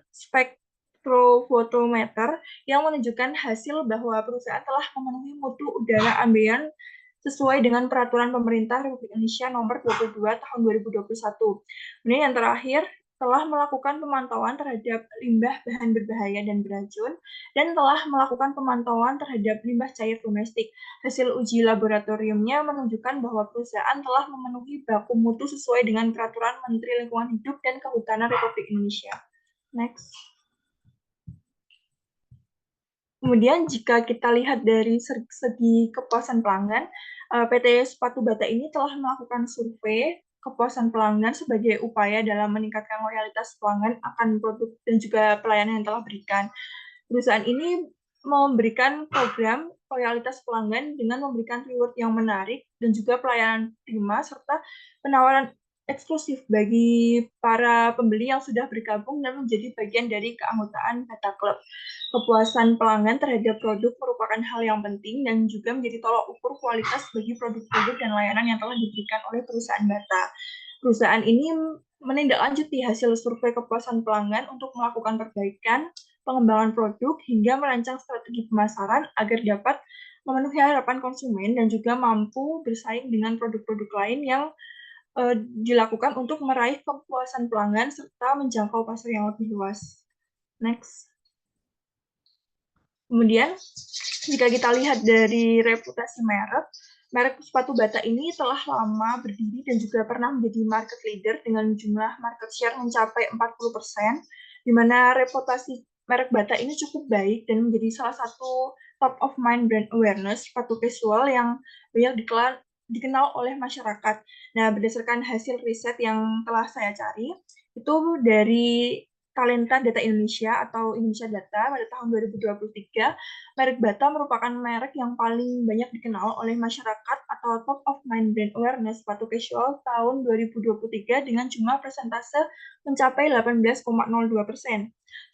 spektrofotometer yang menunjukkan hasil bahwa perusahaan telah memenuhi mutu udara ambien sesuai dengan peraturan pemerintah Republik Indonesia nomor 22 tahun 2021. Kemudian yang terakhir, telah melakukan pemantauan terhadap limbah bahan berbahaya dan beracun, dan telah melakukan pemantauan terhadap limbah cair domestik. Hasil uji laboratoriumnya menunjukkan bahwa perusahaan telah memenuhi baku mutu sesuai dengan peraturan Menteri Lingkungan Hidup dan Kehutanan Republik Indonesia. Next. Kemudian jika kita lihat dari segi kepuasan pelanggan, PT Sepatu Bata ini telah melakukan survei kepuasan pelanggan sebagai upaya dalam meningkatkan loyalitas pelanggan akan produk dan juga pelayanan yang telah berikan. Perusahaan ini memberikan program loyalitas pelanggan dengan memberikan reward yang menarik dan juga pelayanan prima serta penawaran eksklusif bagi para pembeli yang sudah bergabung dan menjadi bagian dari keanggotaan Bata Club. Kepuasan pelanggan terhadap produk merupakan hal yang penting dan juga menjadi tolak ukur kualitas bagi produk-produk dan layanan yang telah diberikan oleh perusahaan Bata. Perusahaan ini menindaklanjuti hasil survei kepuasan pelanggan untuk melakukan perbaikan, pengembangan produk, hingga merancang strategi pemasaran agar dapat memenuhi harapan konsumen dan juga mampu bersaing dengan produk-produk lain yang dilakukan untuk meraih kepuasan pelanggan serta menjangkau pasar yang lebih luas. Next. Kemudian, jika kita lihat dari reputasi merek sepatu Bata ini telah lama berdiri dan juga pernah menjadi market leader dengan jumlah market share mencapai 40%, di mana reputasi merek Bata ini cukup baik dan menjadi salah satu top of mind brand awareness sepatu casual yang banyak dikenal oleh masyarakat. Nah, berdasarkan hasil riset yang telah saya cari, itu dari Talenta Data Indonesia atau Indonesia Data pada tahun 2023, merek Bata merupakan merek yang paling banyak dikenal oleh masyarakat atau top of mind brand awareness sepatu casual tahun 2023 dengan jumlah persentase mencapai 18,02%.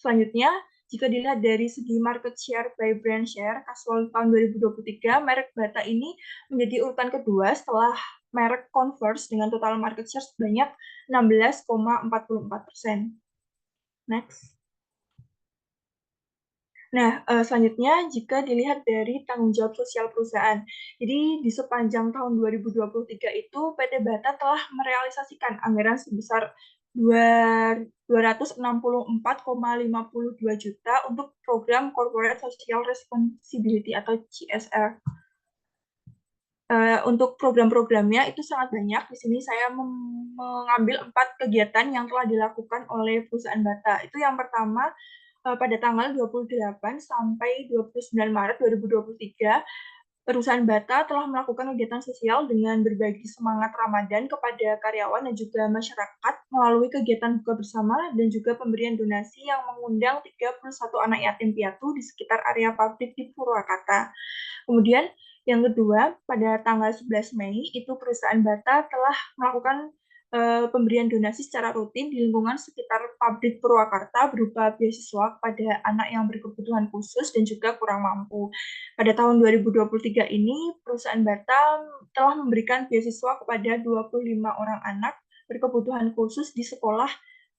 Selanjutnya, jika dilihat dari segi market share by brand share casual tahun 2023, merek Bata ini menjadi urutan kedua setelah merek Converse dengan total market share sebanyak 16,44%. Next. Nah, selanjutnya jika dilihat dari tanggung jawab sosial perusahaan. Jadi di sepanjang tahun 2023 itu PT Bata telah merealisasikan anggaran sebesar 264,52 juta untuk program Corporate Social Responsibility atau CSR. Untuk program-programnya itu sangat banyak. Di sini saya mengambil 4 kegiatan yang telah dilakukan oleh perusahaan Bata. Itu yang pertama, pada tanggal 28 sampai 29 Maret 2023, perusahaan Bata telah melakukan kegiatan sosial dengan berbagi semangat Ramadan kepada karyawan dan juga masyarakat melalui kegiatan buka bersama dan juga pemberian donasi yang mengundang 31 anak yatim piatu di sekitar area pabrik di Purwakarta. Kemudian yang kedua, pada tanggal 11 Mei, itu perusahaan Bata telah melakukan pemberian donasi secara rutin di lingkungan sekitar pabrik Purwakarta berupa beasiswa kepada anak yang berkebutuhan khusus dan juga kurang mampu. Pada tahun 2023 ini, perusahaan Bata telah memberikan beasiswa kepada 25 orang anak berkebutuhan khusus di sekolah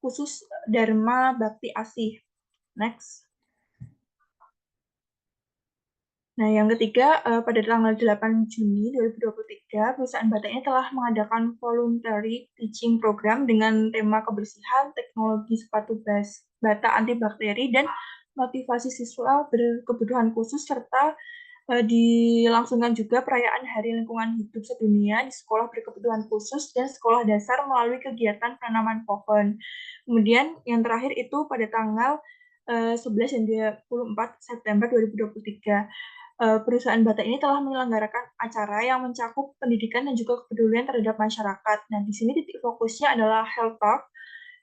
khusus Dharma Bakti Asih. Next. Nah, yang ketiga, pada tanggal 8 Juni 2023, perusahaan Bata ini telah mengadakan voluntary teaching program dengan tema kebersihan, teknologi sepatu Bata antibakteri, dan motivasi siswa berkebutuhan khusus, serta Dilangsungkan juga perayaan Hari Lingkungan Hidup Sedunia di sekolah berkebutuhan khusus dan sekolah dasar melalui kegiatan penanaman pohon. Kemudian yang terakhir itu pada tanggal 11 dan 24 September 2023. Perusahaan Bata ini telah menyelenggarakan acara yang mencakup pendidikan dan juga kepedulian terhadap masyarakat. Nah, di sini titik fokusnya adalah health talk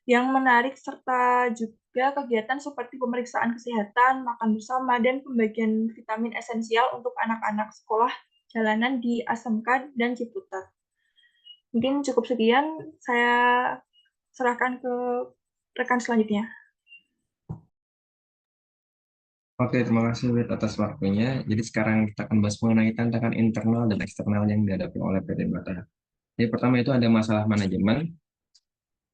yang menarik serta juga kegiatan seperti pemeriksaan kesehatan, makan bersama, dan pembagian vitamin esensial untuk anak-anak sekolah jalanan di ASMK dan Ciputat. Mungkin cukup sekian, saya serahkan ke rekan selanjutnya. Oke, terima kasih Wid atas waktunya. Jadi sekarang kita akan bahas mengenai tantangan internal dan eksternal yang dihadapi oleh PT Bata. Jadi pertama itu ada masalah manajemen.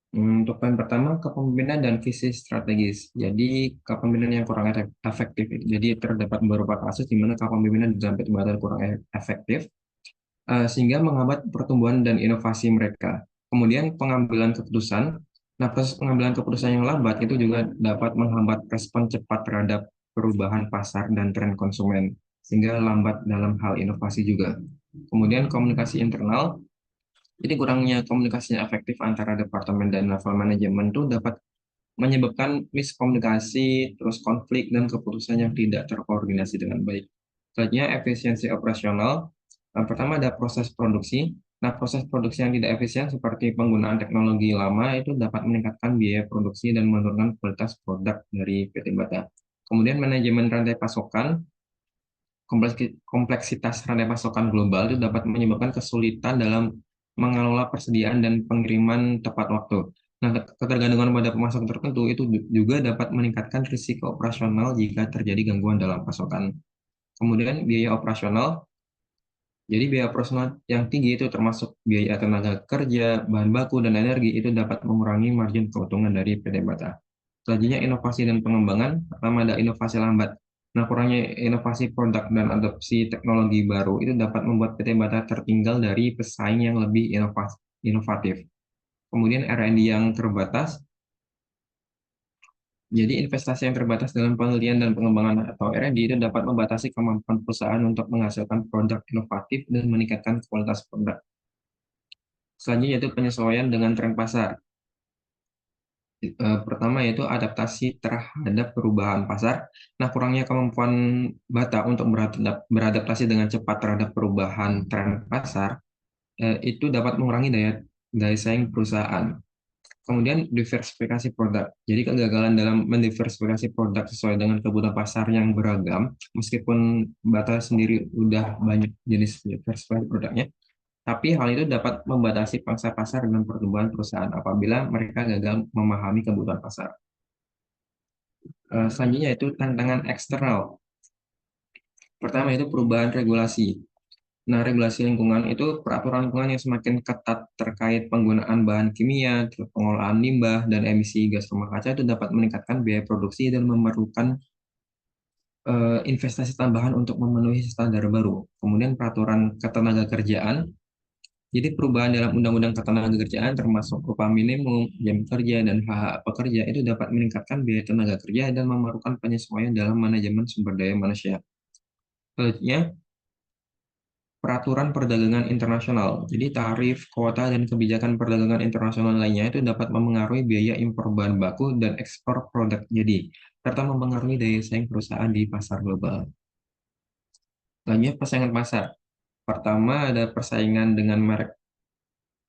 Untuk poin pertama, kepemimpinan dan visi strategis. Jadi kepemimpinan yang kurang efektif. Jadi terdapat beberapa kasus di mana kepemimpinan di dalam PT Bata kurang efektif, sehingga menghambat pertumbuhan dan inovasi mereka. Kemudian pengambilan keputusan. Nah, proses pengambilan keputusan yang lambat itu juga dapat menghambat respon cepat terhadap perubahan pasar dan tren konsumen, sehingga lambat dalam hal inovasi juga. Kemudian komunikasi internal, jadi kurangnya komunikasinya efektif antara departemen dan level manajemen itu dapat menyebabkan miskomunikasi, terus konflik, dan keputusan yang tidak terkoordinasi dengan baik. Selanjutnya, efisiensi operasional. Pertama ada proses produksi. Nah, proses produksi yang tidak efisien seperti penggunaan teknologi lama itu dapat meningkatkan biaya produksi dan menurunkan kualitas produk dari PT Bata. Kemudian manajemen rantai pasokan. Kompleksitas rantai pasokan global itu dapat menyebabkan kesulitan dalam mengelola persediaan dan pengiriman tepat waktu. Nah, ketergantungan pada pemasok tertentu itu juga dapat meningkatkan risiko operasional jika terjadi gangguan dalam pasokan. Kemudian biaya operasional. Jadi biaya operasional yang tinggi itu termasuk biaya tenaga kerja, bahan baku, dan energi itu dapat mengurangi margin keuntungan dari PT Bata. Selanjutnya inovasi dan pengembangan. Pertama ada inovasi lambat. Nah, kurangnya inovasi produk dan adopsi teknologi baru itu dapat membuat PT Bata tertinggal dari pesaing yang lebih inovatif. Kemudian R&D yang terbatas. Jadi investasi yang terbatas dalam penelitian dan pengembangan atau R&D itu dapat membatasi kemampuan perusahaan untuk menghasilkan produk inovatif dan meningkatkan kualitas produk. Selanjutnya yaitu penyesuaian dengan tren pasar. Pertama yaitu adaptasi terhadap perubahan pasar. Nah, kurangnya kemampuan Bata untuk beradaptasi dengan cepat terhadap perubahan tren pasar itu dapat mengurangi daya saing perusahaan. Kemudian diversifikasi produk. Jadi kegagalan dalam mendiversifikasi produk sesuai dengan kebutuhan pasar yang beragam, meskipun Bata sendiri udah banyak jenis diversifikasi produknya, tapi hal itu dapat membatasi pangsa pasar dan pertumbuhan perusahaan apabila mereka gagal memahami kebutuhan pasar. Selanjutnya itu tantangan eksternal. Pertama itu perubahan regulasi. Nah, regulasi lingkungan itu peraturan lingkungan yang semakin ketat terkait penggunaan bahan kimia, pengolahan limbah, dan emisi gas rumah kaca itu dapat meningkatkan biaya produksi dan memerlukan investasi tambahan untuk memenuhi standar baru. Kemudian peraturan ketenaga kerjaan. Jadi perubahan dalam Undang-Undang Ketenagakerjaan termasuk upah minimum, jam kerja, dan hak pekerja itu dapat meningkatkan biaya tenaga kerja dan memerlukan penyesuaian dalam manajemen sumber daya manusia. Selanjutnya, peraturan perdagangan internasional. Jadi tarif, kuota, dan kebijakan perdagangan internasional lainnya itu dapat memengaruhi biaya impor bahan baku dan ekspor produk jadi, serta mempengaruhi daya saing perusahaan di pasar global. Selanjutnya, persaingan pasar. Pertama, ada persaingan dengan merek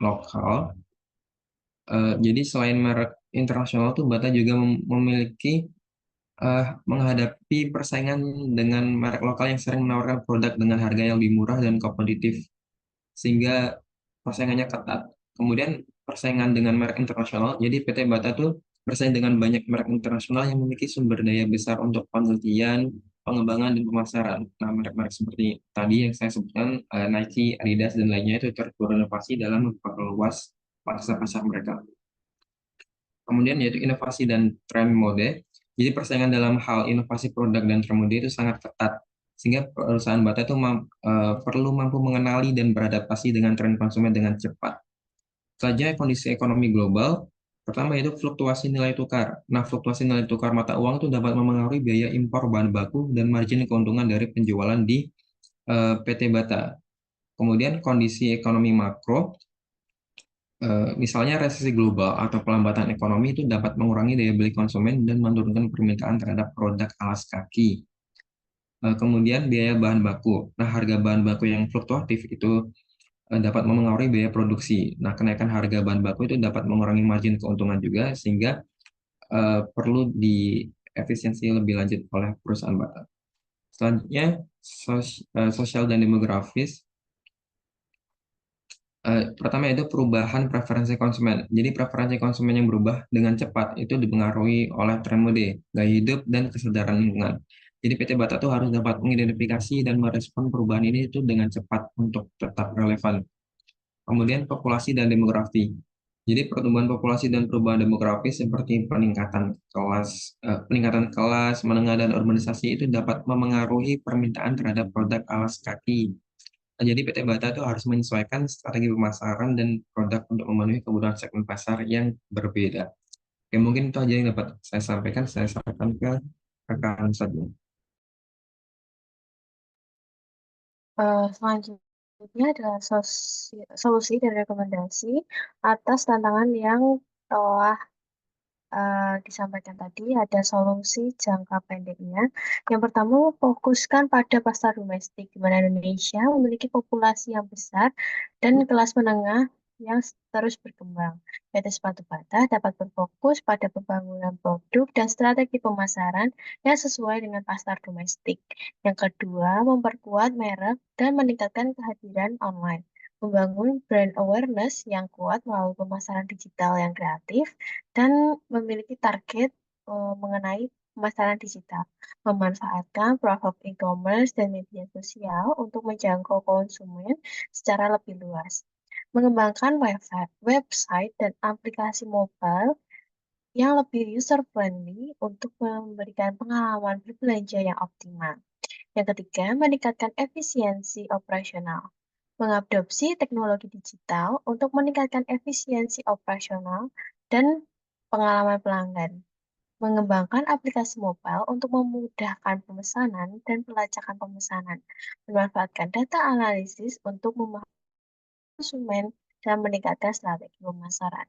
lokal. Jadi selain merek internasional tuh Bata juga memiliki menghadapi persaingan dengan merek lokal yang sering menawarkan produk dengan harga yang lebih murah dan kompetitif, sehingga persaingannya ketat. Kemudian persaingan dengan merek internasional, jadi PT Bata tuh bersaing dengan banyak merek internasional yang memiliki sumber daya besar untuk penelitian, pengembangan, dan pemasaran. Nah, merek-merek seperti tadi yang saya sebutkan, Nike, Adidas, dan lainnya itu terus berinovasi dalam memperluas pasar mereka. Kemudian yaitu inovasi dan tren mode. Jadi persaingan dalam hal inovasi produk dan tren mode itu sangat ketat, sehingga perusahaan Bata itu perlu mampu mengenali dan beradaptasi dengan tren konsumen dengan cepat. Selanjutnya kondisi ekonomi global. Pertama yaitu fluktuasi nilai tukar. Nah, fluktuasi nilai tukar mata uang itu dapat memengaruhi biaya impor bahan baku dan margin keuntungan dari penjualan di PT Bata. Kemudian kondisi ekonomi makro, misalnya resesi global atau pelambatan ekonomi itu dapat mengurangi daya beli konsumen dan menurunkan permintaan terhadap produk alas kaki. Kemudian biaya bahan baku. Nah, harga bahan baku yang fluktuatif itu dapat mempengaruhi biaya produksi. Nah, kenaikan harga bahan baku itu dapat mengurangi margin keuntungan juga, sehingga perlu diefisiensi lebih lanjut oleh perusahaan Bata. Selanjutnya, sosial dan demografis. Pertama itu perubahan preferensi konsumen. Jadi preferensi konsumen yang berubah dengan cepat itu dipengaruhi oleh tren mode, gaya hidup, dan kesadaran lingkungan. Jadi PT Bata tuh harus dapat mengidentifikasi dan merespon perubahan ini itu dengan cepat untuk tetap relevan. Kemudian populasi dan demografi. Jadi pertumbuhan populasi dan perubahan demografis seperti peningkatan kelas menengah dan urbanisasi itu dapat memengaruhi permintaan terhadap produk alas kaki. Jadi PT Bata itu harus menyesuaikan strategi pemasaran dan produk untuk memenuhi kebutuhan segmen pasar yang berbeda. Oke, mungkin itu aja yang dapat saya sampaikan. Saya sampaikan ke rekan saya. Selanjutnya adalah solusi dan rekomendasi atas tantangan yang telah disampaikan tadi. Ada solusi jangka pendeknya. Yang pertama, fokuskan pada pasar domestik, di mana Indonesia memiliki populasi yang besar dan kelas menengah yang terus berkembang. PT Sepatu Bata dapat berfokus pada pembangunan produk dan strategi pemasaran yang sesuai dengan pasar domestik. Yang kedua, memperkuat merek dan meningkatkan kehadiran online. Membangun brand awareness yang kuat melalui pemasaran digital yang kreatif dan memiliki target mengenai pemasaran digital. Memanfaatkan platform e-commerce dan media sosial untuk menjangkau konsumen secara lebih luas. Mengembangkan website dan aplikasi mobile yang lebih user-friendly untuk memberikan pengalaman berbelanja yang optimal. Yang ketiga, meningkatkan efisiensi operasional. Mengadopsi teknologi digital untuk meningkatkan efisiensi operasional dan pengalaman pelanggan. Mengembangkan aplikasi mobile untuk memudahkan pemesanan dan pelacakan pemesanan. Memanfaatkan data analisis untuk memahami konsumen dan meningkatkan strategi pemasaran.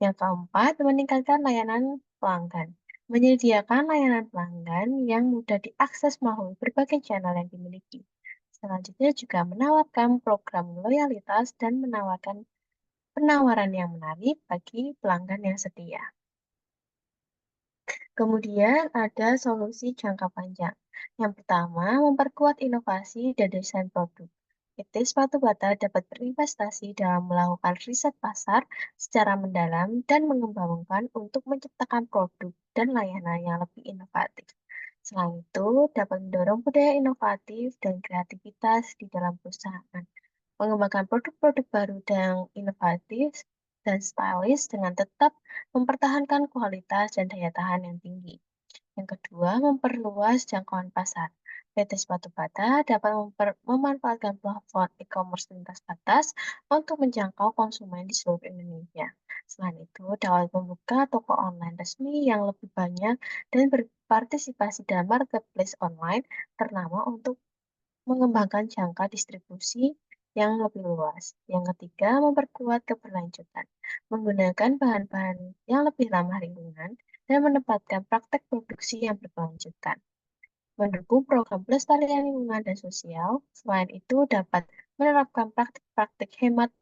Yang keempat, meningkatkan layanan pelanggan. Menyediakan layanan pelanggan yang mudah diakses melalui berbagai channel yang dimiliki. Selanjutnya juga menawarkan program loyalitas dan menawarkan penawaran yang menarik bagi pelanggan yang setia. Kemudian ada solusi jangka panjang. Yang pertama, memperkuat inovasi dan desain produk. PT Sepatu Bata dapat berinvestasi dalam melakukan riset pasar secara mendalam dan mengembangkan untuk menciptakan produk dan layanan yang lebih inovatif. Selain itu, dapat mendorong budaya inovatif dan kreativitas di dalam perusahaan. Mengembangkan produk-produk baru dan inovatif dan stylish dengan tetap mempertahankan kualitas dan daya tahan yang tinggi. Yang kedua, memperluas jangkauan pasar. PT Sepatu Bata dapat memanfaatkan platform e-commerce lintas batas untuk menjangkau konsumen di seluruh Indonesia. Selain itu, dapat membuka toko online resmi yang lebih banyak dan berpartisipasi dalam marketplace online ternama untuk mengembangkan jangka distribusi yang lebih luas. Yang ketiga, memperkuat keberlanjutan, menggunakan bahan-bahan yang lebih ramah lingkungan dan menempatkan praktek produksi yang berkelanjutan. Mendukung program pelestarian lingkungan dan sosial, selain itu dapat menerapkan praktik-praktik hemat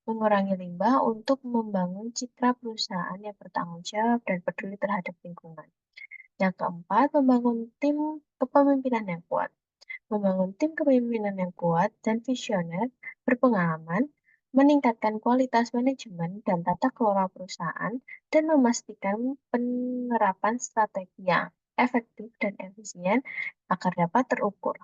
mengurangi limbah untuk membangun citra perusahaan yang bertanggung jawab dan peduli terhadap lingkungan. Yang keempat, membangun tim kepemimpinan yang kuat. Membangun tim kepemimpinan yang kuat dan visioner, berpengalaman, meningkatkan kualitas manajemen dan tata kelola perusahaan, dan memastikan penerapan strategi yang efektif dan efisien agar dapat terukur.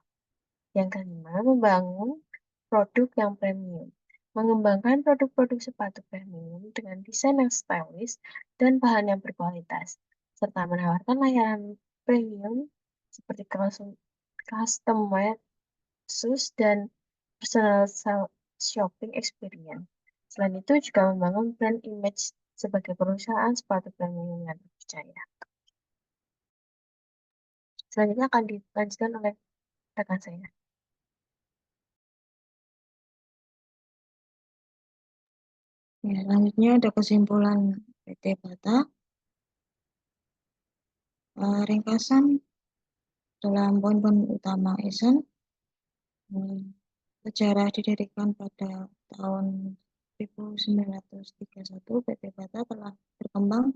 Yang kelima, membangun produk yang premium. Mengembangkan produk-produk sepatu premium dengan desain yang stylish dan bahan yang berkualitas, serta menawarkan layanan premium seperti custom-made shoes dan personal shopping experience. Selain itu juga membangun brand image sebagai perusahaan sepatu premium yang terpercaya. Selanjutnya akan dilanjutkan oleh rekan saya. Ya, selanjutnya ada kesimpulan PT Bata. Ringkasan dalam poin-poin utama Esen. Sejarah didirikan pada tahun 1931, PT Bata telah berkembang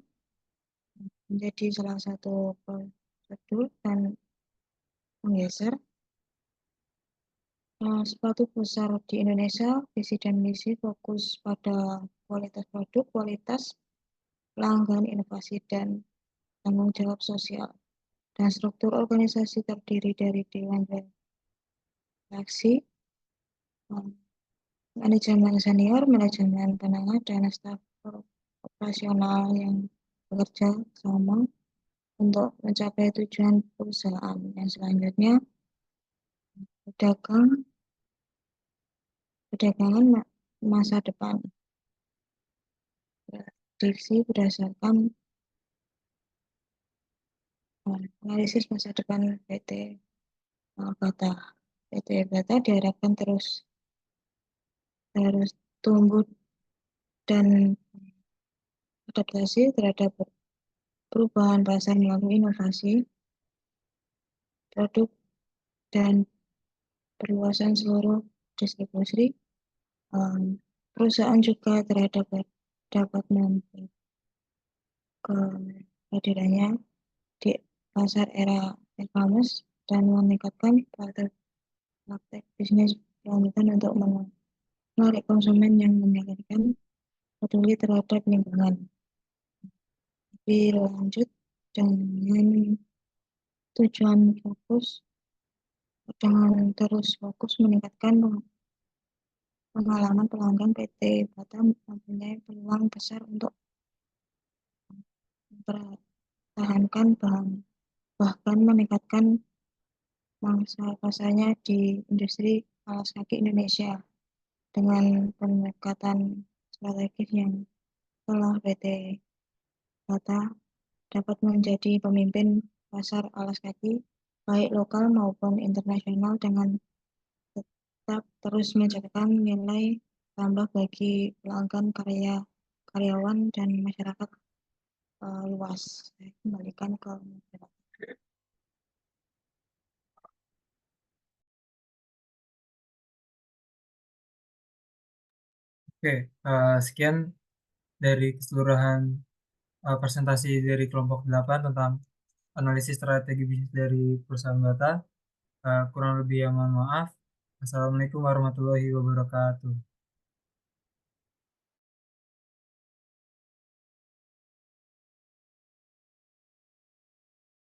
menjadi salah satu prosedur dan menggeser sepatu besar di Indonesia. Visi dan misi fokus pada kualitas produk, kualitas pelanggan, inovasi, dan tanggung jawab sosial. Dan struktur organisasi terdiri dari Dewan Redaksi, manajemen senior, manajemen penengah, dan staf operasional yang bekerja sama untuk mencapai tujuan perusahaan. Yang selanjutnya, perdagangan masa depan. Prediksi berdasarkan analisis masa depan PT Bata. PT Bata diharapkan terus tumbuh dan adaptasi terhadap perubahan pasar melalui inovasi produk dan perluasan seluruh distribusi. Perusahaan juga dapat membuat kehadirannya di pasar era e-commerce dan meningkatkan praktek bisnis lanjutan untuk menarik konsumen yang menyalurkan peduli terhadap lingkungan. Lebih lanjut dengan tujuan terus fokus meningkatkan pengalaman pelanggan, PT Bata mempunyai peluang besar untuk mempertahankan bahkan meningkatkan mangsa pasarnya di industri alas kaki Indonesia dengan pendekatan strategis yang telah PT Bata dapat menjadi pemimpin pasar alas kaki baik lokal maupun internasional dengan tetap terus menjaga nilai tambah bagi pelanggan, karyawan, dan masyarakat luas. Saya kembalikan ke masyarakat. Oke, sekian dari keseluruhan presentasi dari kelompok 8 tentang analisis strategi bisnis dari perusahaan Bata. Kurang lebih ya mohon maaf. Assalamualaikum warahmatullahi wabarakatuh.